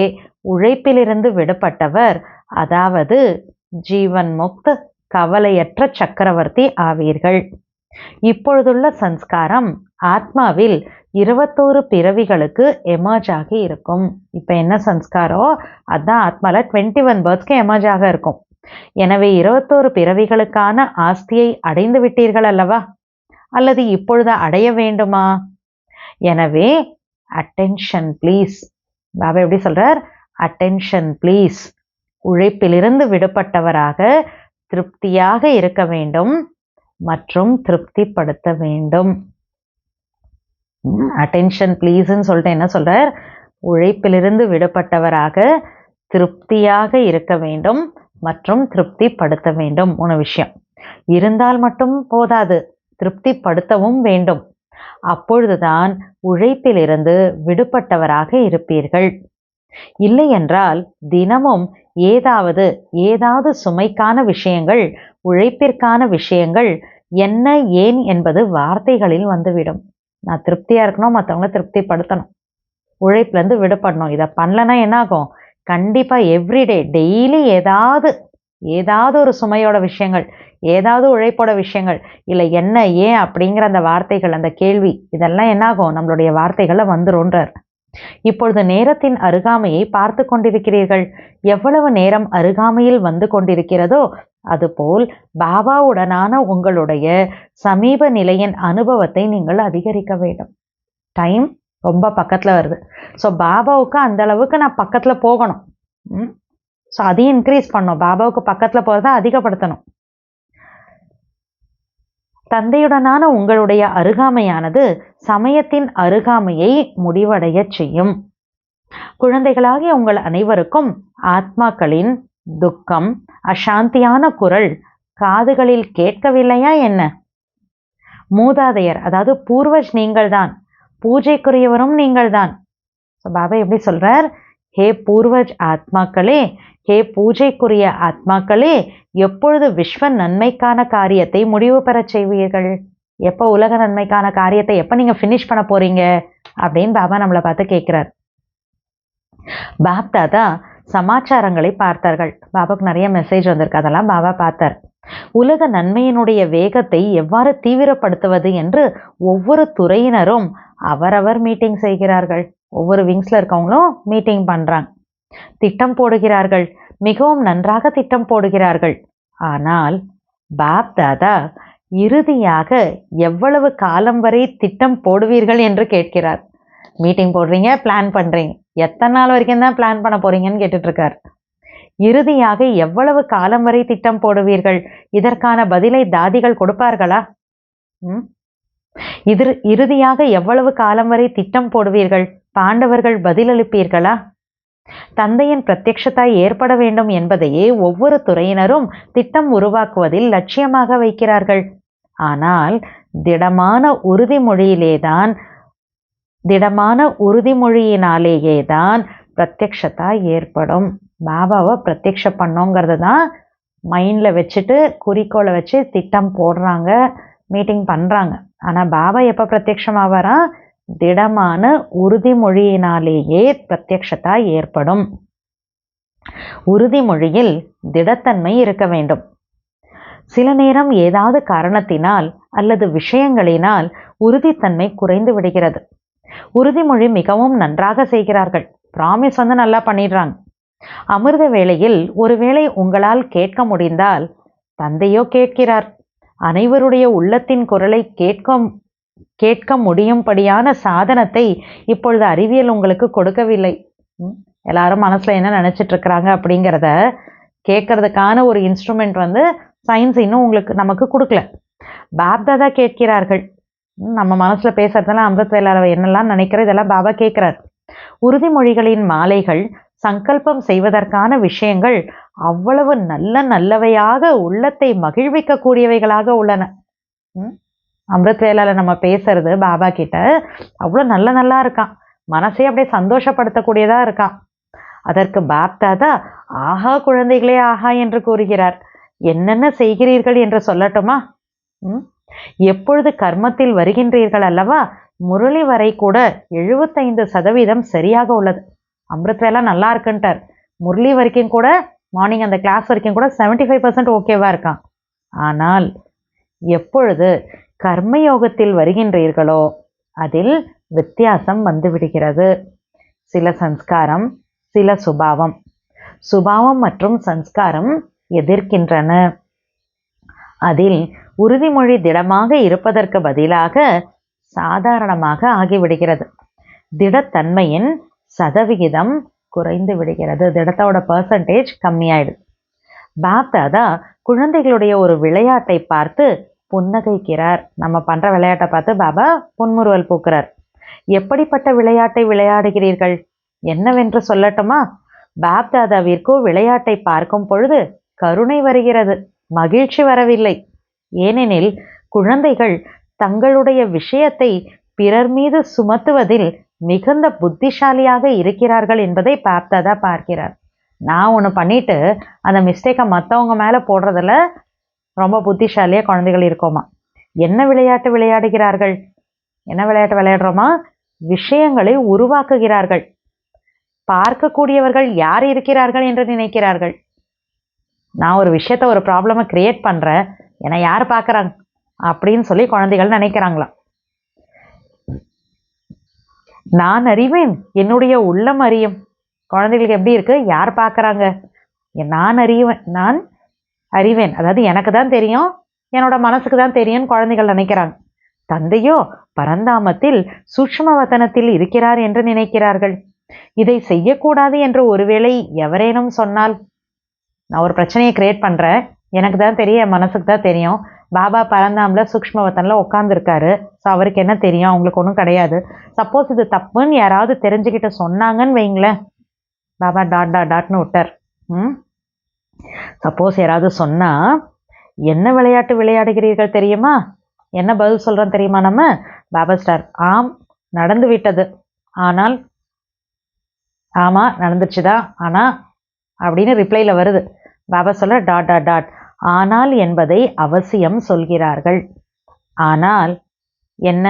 Speaker 2: உழைப்பிலிருந்து விடுபட்டவர், அதாவது ஜீவன் முக்த் கவலையற்ற சக்கரவர்த்தி ஆவீர்கள். இப்பொழுதுள்ள சன்ஸ்காரம் ஆத்மாவில் 21 பிறவிகளுக்கு எமர்ஜ் ஆகி இருக்கும். இப்போ என்ன சன்ஸ்காரம் அதுதான் ஆத்மாவில் 21 பேர்த்ஸ்க்கு எமர்ஜ் ஆக இருக்கும். எனவே 21 பிறவிகளுக்கான ஆஸ்தியை அடைந்து விட்டீர்கள் அல்லவா? அல்லது இப்பொழுது அடைய வேண்டுமா? எனவே அட்டென்ஷன் ப்ளீஸ். பாபா எப்படி சொல்றார்? Attention please. உழைப்பிலிருந்து விடுபட்டவராக திருப்தியாக இருக்க வேண்டும் மற்றும் திருப்திப்படுத்த வேண்டும். அட்டென்ஷன் ப்ளீஸ்ன்னு சொல்லிட்டு என்ன சொல்றார்? உழைப்பிலிருந்து விடுபட்டவராக திருப்தியாக இருக்க வேண்டும் மற்றும் திருப்திப்படுத்த வேண்டும். 3 விஷயம் இருந்தால் மட்டும் போதாது, திருப்திப்படுத்தவும் வேண்டும். அப்பொழுதுதான் உழைப்பிலிருந்து விடுபட்டவராக இருப்பீர்கள். இல்லை என்றால் தினமும் ஏதாவது சுமைக்கான விஷயங்கள், உழைப்பிற்கான விஷயங்கள், என்ன ஏன் என்பது வார்த்தைகளில் வந்துவிடும். நான் திருப்தியாக இருக்கணும், மற்றவங்கள திருப்திப்படுத்தணும், உழைப்புலேருந்து விடுபடணும். இதை பண்ணலன்னா என்ன ஆகும்? கண்டிப்பாக எவ்ரிடே டெய்லி ஏதாவது ஒரு சுமையோட விஷயங்கள், ஏதாவது உழைப்போட விஷயங்கள், இல்லை என்ன ஏன் அப்படிங்கிற அந்த வார்த்தைகள், அந்த கேள்வி, இதெல்லாம் என்னாகும்? நம்மளுடைய வார்த்தைகளில் வந்துருன்றார். இப்பொழுது நேரத்தின் அருகாமையை பார்த்து கொண்டிருக்கிறீர்கள். எவ்வளவு நேரம் அருகாமையில் வந்து கொண்டிருக்கிறதோ அதுபோல் பாபாவுடனான உங்களுடைய சமீப நிலையின் அனுபவத்தை நீங்கள் அதிகரிக்க வேண்டும். டைம் ரொம்ப பக்கத்தில் வருது. ஸோ பாபாவுக்கு அந்த அளவுக்கு நான் பக்கத்தில் போகணும். ஸோ அதையும் இன்க்ரீஸ் பண்ணணும். பாபாவுக்கு பக்கத்தில் போகிறத அதிகப்படுத்தணும். தந்தையுடனான உங்களுடைய அருகாமையானது சமயத்தின் அருகாமையை முடிவடைய செய்யும். குழந்தைகளாகிய உங்கள் அனைவருக்கும் ஆத்மாக்களின் துக்கம், அசாந்தியான குரல் காதுகளில் கேட்கவில்லையா என்ன? மூதாதையர் அதாவது பூர்வஜ் நீங்கள்தான், பூஜைக்குரியவரும் நீங்கள்தான். ஸோ பாபா எப்படி சொல்றார்? ஹே பூர்வஜ் ஆத்மாக்களே, ஹே பூஜைக்குரிய ஆத்மாக்களே, எப்பொழுது விஸ்வ நன்மைக்கான காரியத்தை முடிவு பெற செய்வீர்கள்? எப்போ உலக நன்மைக்கான காரியத்தை எப்போ நீங்க ஃபினிஷ் பண்ண போறீங்க அப்படின்னு பாபா நம்மளை பார்த்து கேட்கிறார். பாப் தாதா சமாச்சாரங்களை பார்த்தார்கள். பாபாவுக்கு நிறைய மெசேஜ் வந்திருக்கு, அதெல்லாம் பாபா பார்த்தார். உலக நன்மையினுடைய வேகத்தை எவ்வாறு தீவிரப்படுத்துவது என்று ஒவ்வொரு துறையினரும் அவரவர் மீட்டிங் செய்கிறார்கள். ஒவ்வொரு விங்ஸ்ல இருக்கவங்களும் மீட்டிங் பண்றாங்க, திட்டம் போடுகிறார்கள், மிகவும் நன்றாக திட்டம் போடுகிறார்கள். ஆனால் பாப் தாதா இறுதியாக எவ்வளவு காலம் வரை திட்டம் போடுவீர்கள் என்று கேட்கிறார். மீட்டிங் போடுறீங்க, பிளான் பண்றீங்க, எத்தனை நாள் வரைக்கும் தான் பிளான் பண்ண போறீங்கன்னு கேட்டுட்டு இருக்கார். இறுதியாக எவ்வளவு காலம் வரை திட்டம் போடுவீர்கள்? இதற்கான பதிலை தாதிகள் கொடுப்பார்களா? இறுதியாக எவ்வளவு காலம் வரை திட்டம் போடுவீர்கள்? பாண்டவர்கள் பதிலளிப்பீர்களா? தந்தையின் பிரத்யக்ஷத்தாய் ஏற்பட வேண்டும் என்பதையே ஒவ்வொரு துறையினரும் திட்டம் உருவாக்குவதில் லட்சியமாக வைக்கிறார்கள். ஆனால் திடமான உறுதிமொழியினாலேயேதான் பிரத்யக்ஷத்தா ஏற்படும். பாபாவை பிரத்யக்ஷ பண்ணோங்கிறது தான் மைண்டில் வச்சுட்டு குறிக்கோளை வச்சு திட்டம் போடுறாங்க, மீட்டிங் பண்ணுறாங்க. ஆனால் பாபா எப்போ பிரத்யக்ஷமாவாரா? திடமான உறுதிமொழியினாலேயே பிரத்யக்ஷத்தா ஏற்படும். உறுதிமொழியில் திடத்தன்மை இருக்க வேண்டும். சில நேரம் ஏதாவது காரணத்தினால் அல்லது விஷயங்களினால் உறுதித்தன்மை குறைந்து விடுகிறது. உறுதிமொழி மிகவும் நன்றாக செய்கிறார்கள், ப்ராமிஸ் நல்லா பண்ணிடுறாங்க. அமிர்த வேளையில் ஒருவேளை உங்களால் கேட்க முடிந்தால் தந்தையோ கேட்கிறார். அனைவருடைய உள்ளத்தின் குரலை கேட்க முடியும்படியான சாதனத்தை இப்பொழுது அறிவியல் உங்களுக்கு கொடுக்கவில்லை. எல்லாரும் மனசுல என்ன நினைச்சிட்டு இருக்கிறாங்க அப்படிங்கிறத கேட்கறதுக்கான ஒரு இன்ஸ்ட்ருமெண்ட் சயின்ஸ் இன்னும் நமக்கு கொடுக்கல. பாப்தாதா கேட்கிறார்கள். நம்ம மனசுல பேசுறதெல்லாம் அமிர்த வேளாளர் என்னெல்லாம் நினைக்கிற இதெல்லாம் பாபா கேட்கிறார். உறுதிமொழிகளின் மாலைகள், சங்கல்பம் செய்வதற்கான விஷயங்கள் அவ்வளவு நல்லவையாக உள்ளத்தை மகிழ்விக்க கூடியவைகளாக உள்ளன. அமிர்த வேளால நம்ம பேசுறது பாபா கிட்ட அவ்வளோ நல்லா இருக்கான், மனசே அப்படியே சந்தோஷப்படுத்தக்கூடியதா இருக்கான். அதற்கு பாப் தாதா ஆஹா குழந்தைகளே ஆஹா என்று கூறுகிறார். என்னென்ன செய்கிறீர்கள் என்று சொல்லட்டுமா? எப்பொழுது கர்மத்தில் வருகின்றீர்கள் அல்லவா, முரளி வரை கூட 75% சரியாக உள்ளது. அமிர்த வேளா நல்லா இருக்குன்ட்டார். முரளி வரைக்கும் கூட, மார்னிங் அந்த கிளாஸ் வரைக்கும் கூட 75% ஓகேவா இருக்கான். ஆனால் எப்பொழுது கர்மயோகத்தில் வருகின்றீர்களோ அதில் வித்தியாசம் வந்து விடுகிறது. சில சம்ஸ்காரம், சில சுபாவம் மற்றும் சம்ஸ்காரம் எதிர்க்கின்றன. அதில் உறுதிமொழி திடமாக இருப்பதற்கு பதிலாக சாதாரணமாக ஆகிவிடுகிறது. திடத்தன்மையின் சதவிகிதம் குறைந்து விடுகிறது. திடத்தோட பர்சன்டேஜ் கம்மியாயிடுது. பாப் தாதா குழந்தைகளுடைய ஒரு விளையாட்டை பார்த்து புன்னகைக்கிறார். நம்ம பண்ற விளையாட்டை பார்த்து பாபா புன்முறுவல் பூக்கிறார். எப்படிப்பட்ட விளையாட்டை விளையாடுகிறீர்கள் என்னவென்று சொல்லட்டுமா? பாப் தாதாவிற்கு விளையாட்டை பார்க்கும் பொழுது கருணை வருகிறது, மகிழ்ச்சி வரவில்லை. ஏனெனில் குழந்தைகள் தங்களுடைய விஷயத்தை பிறர் மீது சுமத்துவதில் மிகுந்த புத்திசாலியாக இருக்கிறார்கள் என்பதை பாப் தாதா பார்க்கிறார். நான் ஒன்று பண்ணிட்டு அந்த மிஸ்டேக்கை மற்றவங்க மேலே போடுறதில் ரொம்ப புத்திசாலியாக குழந்தைகள் இருக்கோமா. என்ன விளையாட்டு விளையாடுகிறார்கள்? என்ன விளையாட்டு விளையாடுறோமா? விஷயங்களை உருவாக்குகிறார்கள். பார்க்கக்கூடியவர்கள் யார் இருக்கிறார்கள் என்று நினைக்கிறார்கள். நான் ஒரு விஷயத்த, ஒரு ப்ராப்ளமை கிரியேட் பண்ணுறேன், என்னை யார் பார்க்குறாங்க அப்படின்னு சொல்லி குழந்தைகள் நினைக்கிறாங்களாம். நான் அறிவேன், என்னுடைய உள்ளம் அறியும். குழந்தைகளுக்கு எப்படி இருக்கு? யார் பார்க்குறாங்க? நான் அறிவேன், அதாவது எனக்கு தான் தெரியும், என்னோட மனசுக்கு தான் தெரியும்னு குழந்தைகள் நினைக்கிறாங்க. தந்தையோ பரந்தாமத்தில் சூக்ஷ்மவதனத்தில் இருக்கிறார் என்று நினைக்கிறார்கள். இதை செய்யக்கூடாது என்று ஒருவேளை எவரேனும் சொன்னால், நான் ஒரு பிரச்சனையை கிரியேட் பண்றேன், எனக்கு தான் தெரியும், என் மனசுக்கு தான் தெரியும், பாபா பரந்தாம்ல சூக்ஷ்மவதனில் உட்காந்துருக்காரு, ஸோ அவருக்கு என்ன தெரியும், அவங்களுக்கு ஒன்றும் கிடையாது. சப்போஸ் இது தப்புன்னு யாராவது தெரிஞ்சுக்கிட்டு சொன்னாங்கன்னு வைங்களேன், பாபா டாட் டாட் டாட்னு விட்டார். சப்போஸ் யாராவது சொன்னா, என்ன விளையாட்டு விளையாடுகிறீர்கள் தெரியுமா, என்ன பதில் சொல்றோம் தெரியுமா நம்ம? பாபா ஸ்டார், ஆம் நடந்து விட்டது, ஆனால் ஆமா நடந்துச்சுதான், ஆனா அப்படின்னு ரிப்ளைல வருது. பாபா சொல்ற டாட் டாட் டாட், ஆனால் என்பதை அவசியம் சொல்கிறார்கள். ஆனால் என்ன?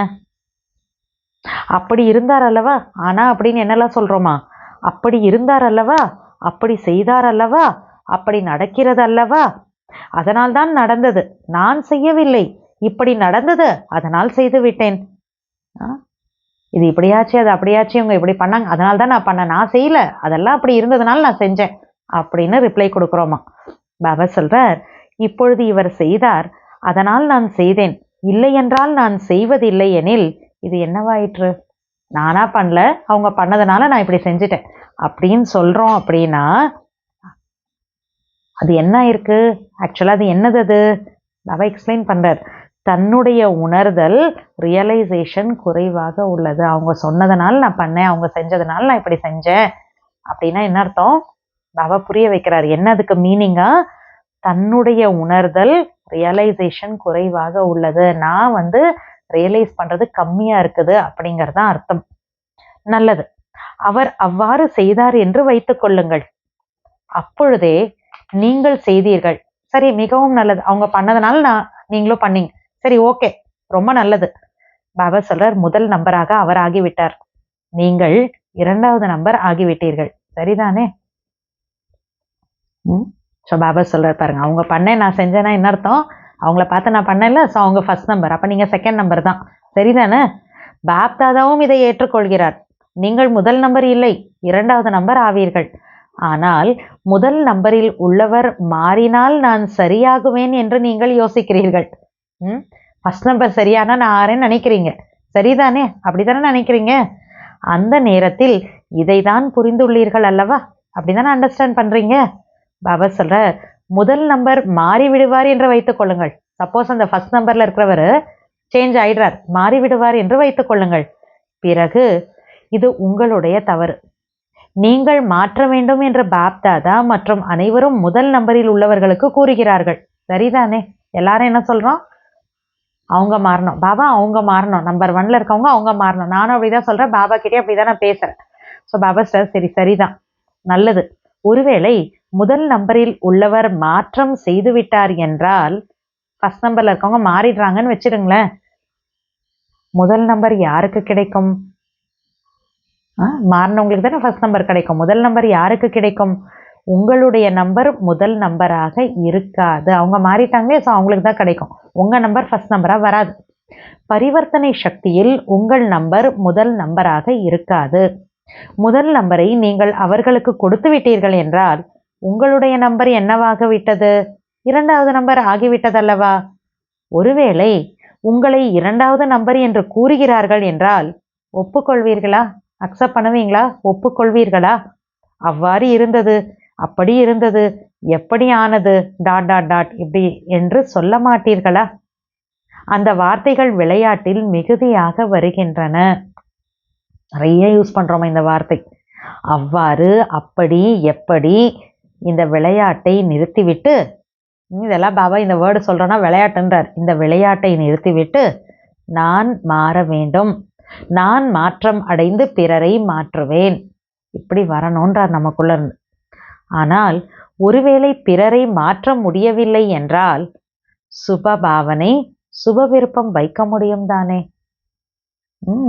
Speaker 2: அப்படி இருந்தார் அல்லவா, ஆனா அப்படின்னு என்னெல்லாம் சொல்றோமா? அப்படி இருந்தார் அல்லவா, அப்படி செய்தார் அல்லவா, அப்படி நடக்கிறது அல்லவா, அதனால் தான் நடந்தது, நான் செய்யவில்லை, இப்படி நடந்தது, அதனால் செய்து விட்டேன். இது இப்படியாச்சு அது அப்படியாச்சு, இவங்க இப்படி பண்ணாங்க அதனால தான் நான் பண்ணேன், நான் செய்யல, அதெல்லாம் அப்படி இருந்ததுனால நான் செஞ்சேன் அப்படின்னு ரிப்ளை கொடுக்குறோமா. பாபா சொல்றார், இப்பொழுது இவர் செய்தார், அதனால் நான் செய்தேன், இல்லை என்றால் நான் செய்வதில்லை எனில் இது என்னவாயிற்று? நானா பண்ணல, அவங்க பண்ணதுனால நான் இப்படி செஞ்சுட்டேன் அப்படின்னு சொல்றோம். அப்படின்னா அது என்ன இருக்கு? ஆக்சுவலா அது என்னது? அது பாபா எக்ஸ்பிளைன் பண்றார். தன்னுடைய உணர்தல் ரியலைசேஷன் குறைவாக உள்ளது. அவங்க சொன்னதுனால நான் பண்ணேன், அவங்க செஞ்சதுனால நான் இப்படி செஞ்சேன் அப்படின்னா என்ன அர்த்தம்? பாபா புரிய வைக்கிறார். என்ன அதுக்கு மீனிங்கா? தன்னுடைய உணர்தல் ரியலைசேஷன் குறைவாக உள்ளது, நான் ரியலைஸ் பண்றது கம்மியா இருக்குது அப்படிங்கறதான் அர்த்தம். நல்லது, அவர் அவ்வாறு செய்தார் என்று வைத்துக் கொள்ளுங்கள். அப்பொழுதே நீங்கள் செய்தீர்கள், சரி மிகவும் நல்லது, அவங்க பண்ணதுனால நீங்களும் பண்ணீங்க, சரி ஓகே ரொம்ப நல்லது. பாபா சொல்றார், முதல் நம்பராக அவர் ஆகிவிட்டார், நீங்கள் இரண்டாவது நம்பர் ஆகிவிட்டீர்கள், சரிதானே? ஸோ பாபா சொல்றார் பாருங்க, அவங்க பண்ணேன் நான் செஞ்சேன்னா என்ன அர்த்தம்? அவங்கள பார்த்து நான் பண்ணல, ஸோ அவங்க ஃபர்ஸ்ட் நம்பர், அப்ப நீங்க செகண்ட் நம்பர் தான், சரிதானே? பாப் தாதாவும் இதை ஏற்றுக்கொள்கிறார். நீங்கள் முதல் நம்பர் இல்லை, இரண்டாவது நம்பர் ஆவீர்கள். ஆனால் முதல் நம்பரில் உள்ளவர் மாறினால் நான் சரியாகுவேன் என்று நீங்கள் யோசிக்கிறீர்கள். ஃபர்ஸ்ட் நம்பர் சரியானா நான் ஆறேன்னு நினைக்கிறீங்க, சரிதானே? அப்படித்தானே நினைக்கிறீங்க. அந்த நேரத்தில் இதை தான் புரிந்துள்ளீர்கள் அல்லவா, அப்படிதானே அண்டர்ஸ்டாண்ட் பண்றீங்க. பாபா சொல்ற, முதல் நம்பர் மாறி விடுவார் என்று வைத்துக் கொள்ளுங்கள். சப்போஸ் அந்த ஃபர்ஸ்ட் நம்பர்ல இருக்கிறவர் சேஞ்ச் ஆயிடுறார், மாறி விடுவார் என்று வைத்துக் கொள்ளுங்கள். பிறகு இது உங்களுடைய தவறு, நீங்கள் மாற்ற வேண்டும் என்று பாப் தாதா மற்றும் அனைவரும் முதல் நம்பரில் உள்ளவர்களுக்கு கூறுகிறார்கள், சரிதானே? எல்லாரும் என்ன சொல்றோம்? அவங்க மாறணும், பாபா அவங்க மாறணும், நம்பர் 1ல இருக்கவங்க அவங்க மாறணும். நானும் அப்படிதான் சொல்றேன், பாபா கிட்டே அப்படிதான் நான் பேசுறேன். ஸோ பாபா சார் சரிதான், நல்லது. ஒருவேளை முதல் நம்பரில் உள்ளவர் மாற்றம் செய்து விட்டார் என்றால், ஃபர்ஸ்ட் நம்பர்ல இருக்கவங்க மாறிடுறாங்கன்னு வச்சிருங்களேன், முதல் நம்பர் யாருக்கு கிடைக்கும்? மாறினவங்களுக்கு தானே ஃபர்ஸ்ட் நம்பர் கிடைக்கும். முதல் நம்பர் யாருக்கு கிடைக்கும்? உங்களுடைய நம்பர் முதல் நம்பராக இருக்காது, அவங்க மாறிட்டாங்களே, ஸோ அவங்களுக்கு தான் கிடைக்கும். உங்க நம்பர் ஃபர்ஸ்ட் நம்பரா வராது. பரிவர்த்தனை சக்தியில் உங்கள் நம்பர் முதல் நம்பராக இருக்காது. முதல் நம்பரை நீங்கள் அவர்களுக்கு கொடுத்து விட்டீர்கள் என்றால் உங்களுடைய நம்பர் என்னவாக விட்டது? இரண்டாவது நம்பர் ஆகிவிட்டதல்லவா. ஒருவேளை உங்களை இரண்டாவது நம்பர் என்று கூறுகிறார்கள் என்றால் ஒப்புக்கொள்வீர்களா? அக்செப்ட் பண்ணுவீங்களா? ஒப்புக்கொள்வீர்களா? அவ்வாறு இருந்தது, அப்படி இருந்தது, எப்படி ஆனது, டாட் டாட் டாட் இப்படி என்று சொல்ல மாட்டீர்களா? அந்த வார்த்தைகள் விளையாட்டில் மிகுதியாக வருகின்றன. நிறைய யூஸ் பண்றோமா இந்த வார்த்தை? அவ்வாறு, அப்படி, எப்படி, இந்த விளையாட்டை நிறுத்திவிட்டு, இதெல்லாம் பாபா இந்த வேர்டு சொல்றோன்னா விளையாட்டுன்றார். இந்த விளையாட்டை நிறுத்திவிட்டு நான் மாற வேண்டும், நான் மாற்றம் அடைந்து பிறரை மாற்றுவேன், இப்படி வரணுன்றார் நமக்குள்ள இருந்து. ஆனால் ஒருவேளை பிறரை மாற்ற முடியவில்லை என்றால் சுப பாவனை, சுப விருப்பம் வைக்க முடியும் தானே?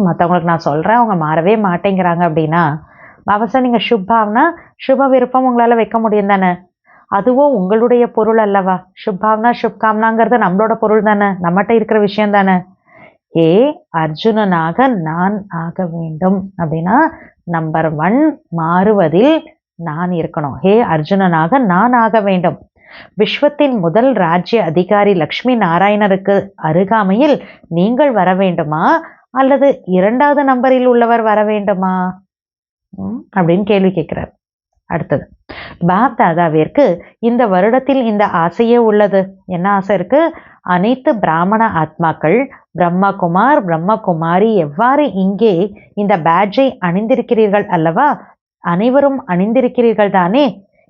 Speaker 2: மற்றவங்களுக்கு நான் சொல்றேன், அவங்க மாறவே மாட்டேங்கிறாங்க அப்படின்னா, பாபா நீங்க சுப்பாவனா சுப விருப்பம் உங்களால வைக்க முடியும் தானே? அதுவும் உங்களுடைய பொருள் அல்லவா? சுப்பாவனா சுப்காம்னாங்கிறது நம்மளோட பொருள் தானே, நம்மகிட்ட இருக்கிற விஷயம் தானே. ஏ அர்ஜுனனாக நான் ஆக வேண்டும் அப்படின்னா நம்பர் 1 மாறுவதில் நான் இருக்கணும். ஹே அர்ஜுனனாக நான் ஆக வேண்டும். விஸ்வத்தின் முதல் ராஜ்ய அதிகாரி லக்ஷ்மி நாராயணருக்கு அருகாமையில் நீங்கள் வர வேண்டுமா அல்லது 2வது நம்பரில் உள்ளவர் வர வேண்டுமா அப்படின்னு கேள்வி கேட்கிறார். அடுத்தது, பாப் தாதாவிற்கு இந்த வருடத்தில் இந்த ஆசையே உள்ளது. என்ன ஆசை இருக்கு? அனைத்து பிராமண ஆத்மாக்கள் பிரம்மகுமார் பிரம்மகுமாரி எவ்வாறு இங்கே இந்த பேட்ஜை அணிந்திருக்கிறீர்கள் அல்லவா, அனைவரும் அணிந்திருக்கிறீர்கள் தானே,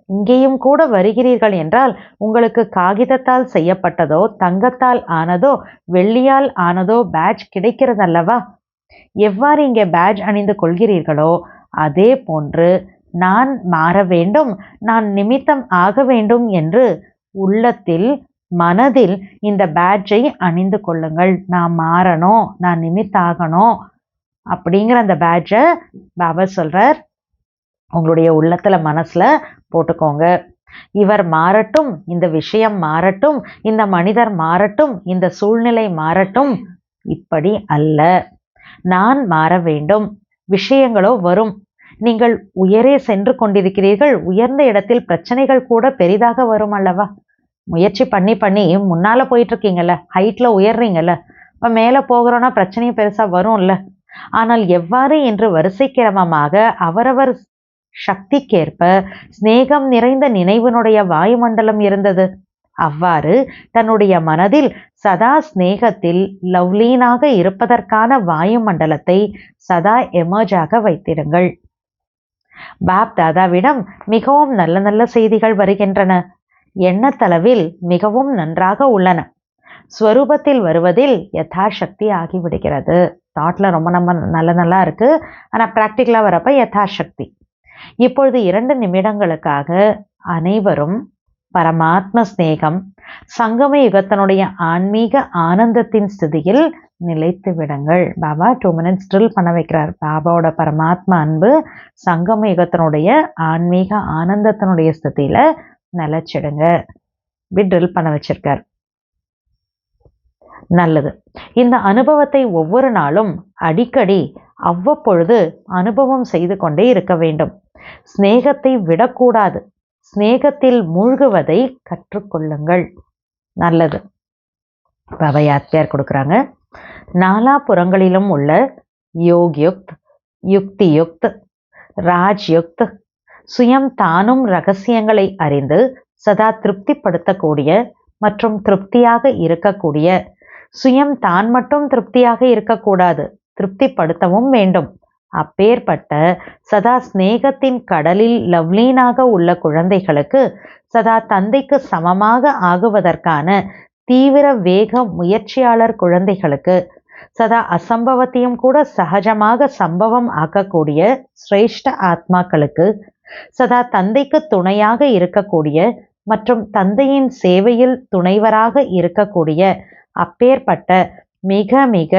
Speaker 2: இங்கேயும் கூட வருகிறீர்கள் என்றால் உங்களுக்கு காகிதத்தால் செய்யப்பட்டதோ தங்கத்தால் ஆனதோ வெள்ளியால் ஆனதோ பேட்ஜ் கிடைக்கிறது அல்லவா. எவ்வாறு இங்கே பேட்ஜ் அணிந்து கொள்கிறீர்களோ அதே போன்று நான் மாற வேண்டும், நான் நிமித்தம் ஆக வேண்டும் என்று உள்ளத்தில் மனதில் இந்த பேட்ஜை அணிந்து கொள்ளுங்கள். நான் மாறணும், நான் நிமித்தாகணும் அப்படிங்கிற அந்த பேட்ஜை பாபா சொல்றார் உங்களுடைய உள்ளத்துல மனசுல போட்டுக்கோங்க. இவர் மாறட்டும், இந்த விஷயம் மாறட்டும், இந்த மனிதர் மாறட்டும், இந்த சூழ்நிலை மாறட்டும், இப்படி அல்ல. நான் மாற வேண்டும். விஷயங்களோ வரும். நீங்கள் உயரே சென்று கொண்டிருக்கிறீர்கள். உயர்ந்த இடத்தில் பிரச்சனைகள் கூட பெரிதாக வரும் அல்லவா. முயற்சி பண்ணி பண்ணி முன்னால போயிட்டு இருக்கீங்கல்ல, ஹைட்ல உயர்றீங்கல்ல, இப்போ மேலே போகிறோன்னா பிரச்சனையும் பெருசா வரும்ல. ஆனால் எவ்வாறு என்று வரிசை கிரமமாக அவரவர் சக்திக்கேற்ப சிநேகம் நிறைந்த நினைவினுடைய வாயுமண்டலம் இருந்தது, அவ்வாறு தன்னுடைய மனதில் சதா சிநேகத்தில் லவ்லீனாக இருப்பதற்கான வாயுமண்டலத்தை சதா எமர்ஜாக வைத்திடுங்கள். பாப் தாதாவிடம் மிகவும் நல்ல நல்ல செய்திகள் வருகின்றன. எண்ணத்தளவில் மிகவும் நன்றாக உள்ளன. ஸ்வரூபத்தில் வருவதில் யதாசக்தி ஆகிவிடுகிறது. தாட்ல ரொம்ப நல்லா இருக்கு, ஆனால் ப்ராக்டிக்கலாக வரப்ப யதாசக்தி. இப்பொழுது 2 நிமிடங்களுக்காக அனைவரும் பரமாத்ம ஸ்நேகம் சங்கம யுகத்தினுடைய ஆன்மீக ஆனந்தத்தின் ஸ்திதியில் நிலைத்து விடுங்கள். பாபா 2 minutes ட்ரில் பண்ண வைக்கிறார். பாபாவோட பரமாத்மா அன்பு சங்கம யுகத்தினுடைய ஆன்மீக ஆனந்தத்தினுடைய ஸ்திதியில நிலைச்சிடுங்க. இப்படி ட்ரில் பண்ண வச்சிருக்கார். நல்லது. இந்த அனுபவத்தை ஒவ்வொரு நாளும் அடிக்கடி அவ்வப்பொழுது அனுபவம் செய்து கொண்டே இருக்க வேண்டும். ஸ்நேகத்தை விடக்கூடாது. ஸ்நேகத்தில் மூழ்குவதை கற்றுக்கொள்ளுங்கள். நல்லது. பாபா யாத்யார் கொடுக்குறாங்க. நாலாபுறங்களிலும் உள்ள யோக்யுக்த், யுக்தியுக்த், ராஜ்யுக்த், சுயம் தானும் ரகசியங்களை அறிந்து சதா திருப்திப்படுத்தக்கூடிய மற்றும் திருப்தியாக இருக்கக்கூடிய, சுயம் தான் மட்டும் திருப்தியாக இருக்கக்கூடாது, திருப்திப்படுத்தவும் வேண்டும். அப்பேற்பட்ட சதா ஸ்நேகத்தின் கடலில் லவ்லீனாக உள்ள குழந்தைகளுக்கு சதா தந்தைக்கு சமமாக ஆகுவதற்கான தீவிர வேக முயற்சியாளர் குழந்தைகளுக்கு, சதா அசம்பவத்தையும் கூட சகஜமாக சம்பவம் ஆக்கக்கூடிய சிரேஷ்ட ஆத்மாக்களுக்கு, சதா தந்தைக்கு துணையாக இருக்கக்கூடிய மற்றும் தந்தையின் சேவையில் துணைவராக இருக்கக்கூடிய அப்பேற்பட்ட மிக மிக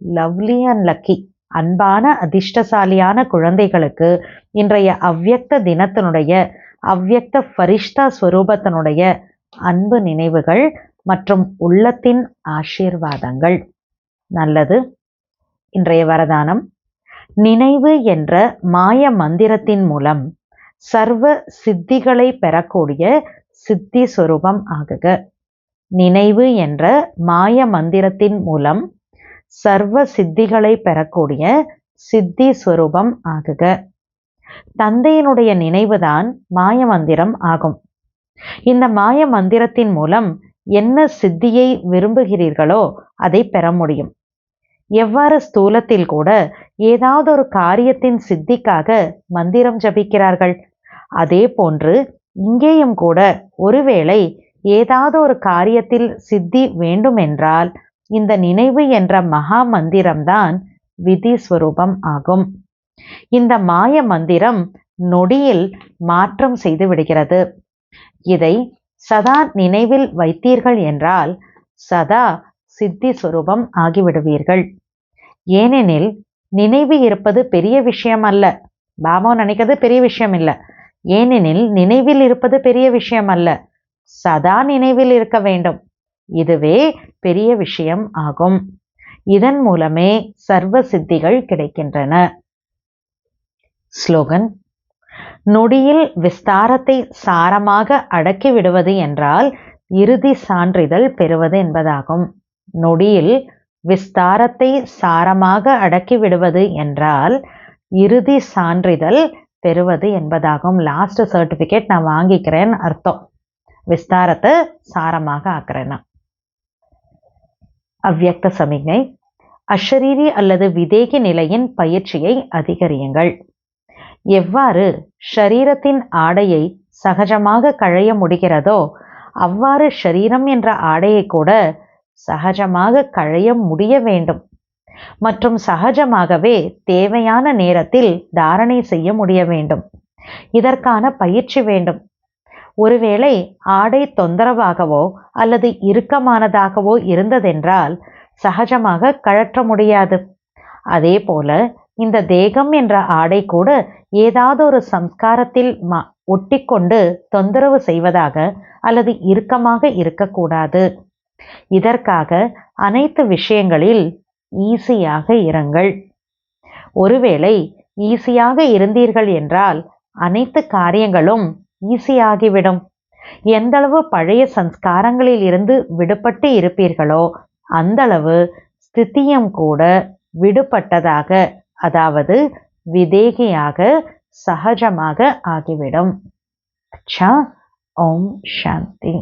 Speaker 2: லவ்லி அண்ட் லக்கி அன்பான அதிர்ஷ்டசாலியான குழந்தைகளுக்கு இன்றைய அவ்யக்த தினத்தினுடைய அவ்யக்த ஃபரிஷ்தா ஸ்வரூபத்தினுடைய அன்பு நினைவுகள் மற்றும் உள்ளத்தின் ஆசீர்வாதங்கள். நல்லது. இன்றைய வரதானம், நினைவு என்ற மாய மந்திரத்தின் மூலம் சர்வ சித்திகளை பெறக்கூடிய சித்தி ஸ்வரூபம் ஆகுக. நினைவு என்ற மாய மந்திரத்தின் மூலம் சர்வ சித்திகளை பெறக்கூடிய சித்தி ஸ்வரூபம் ஆகுக. தந்தையினுடைய நினைவுதான் மாய மந்திரம் ஆகும். இந்த மாய மந்திரத்தின் மூலம் என்ன சித்தியை விரும்புகிறீர்களோ அதை பெற முடியும். எவ்வாறு ஸ்தூலத்தில் கூட ஏதாவது ஒரு காரியத்தின் சித்திக்காக மந்திரம் ஜபிக்கிறார்கள், அதே போன்று இங்கேயும் கூட ஒருவேளை ஏதாவது ஒரு காரியத்தில் சித்தி வேண்டுமென்றால் இந்த நினைவு என்ற மகா மந்திரம்தான் விதி ஸ்வரூபம் ஆகும். இந்த மாய மந்திரம் நொடியில் மாற்றம் செய்து விடுகிறது. இதை சதா நினைவில் வைத்தீர்கள் என்றால் சதா சித்தி ஸ்வரூபம் ஆகிவிடுவீர்கள். ஏனெனில் நினைவு இருப்பது பெரிய விஷயம் அல்ல. பாபா நினைக்கிறது பெரிய விஷயம் இல்லை. ஏனெனில் நினைவில் இருப்பது பெரிய விஷயம் அல்ல, சதா நினைவில் இருக்க வேண்டும். இதுவே பெரிய விஷயம் ஆகும். இதன் மூலமே சர்வ சித்திகள் கிடைக்கின்றன. ஸ்லோகன்: நொடியில் விஸ்தாரத்தை சாரமாக அடக்கி விடுவது என்றால் இறுதி சான்றிதழ் பெறுவது என்பதாகும். நொடியில் விஸ்தாரத்தை சாரமாக அடக்கி விடுவது என்றால் இறுதி சான்றிதழ் பெறுவது என்பதாகும். லாஸ்ட் சர்டிஃபிகேட் நான் வாங்கிக்கிறேன்னு அர்த்தம். விஸ்தாரத்தை சாரமாக ஆக்குறேன்னா. அவ்யக்த சமிக்ஞை. அஷரீரி அல்லது விதேகி நிலையின் பயிற்சியை அதிகரியுங்கள். எவ்வாறு ஷரீரத்தின் ஆடையை சகஜமாக களைய முடிகிறதோ அவ்வாறு ஷரீரம் என்ற ஆடையை கூட சகஜமாக களைய முடிய வேண்டும் மற்றும் சகஜமாகவே தேவையான நேரத்தில் தாரணை செய்ய முடிய வேண்டும். இதற்கான பயிற்சி வேண்டும். ஒருவேளை ஆடை தொந்தரவாகவோ அல்லது இறுக்கமானதாகவோ இருந்ததென்றால் சகஜமாக கழற்ற முடியாது. அதே போல இந்த தேகம் என்ற ஆடை கூட ஏதாவது ஒரு சம்ஸ்காரத்தில் ஒட்டிக்கொண்டு தொந்தரவு செய்வதாக அல்லது இறுக்கமாக இருக்கக்கூடாது. இதற்காக அனைத்து விஷயங்களில் ஈஸியாக இருங்கள். ஒருவேளை ஈஸியாக இருந்தீர்கள் என்றால் அனைத்து காரியங்களும் ஈஸியாகிவிடும். எந்தளவு பழைய சம்ஸ்காரங்களில் இருந்து விடுபட்டு இருப்பீர்களோ அந்தளவு ஸ்திதியும் கூட விடுபட்டதாக, அதாவது விதேகியாக சகஜமாக ஆகிவிடும். ஓம் சாந்தி.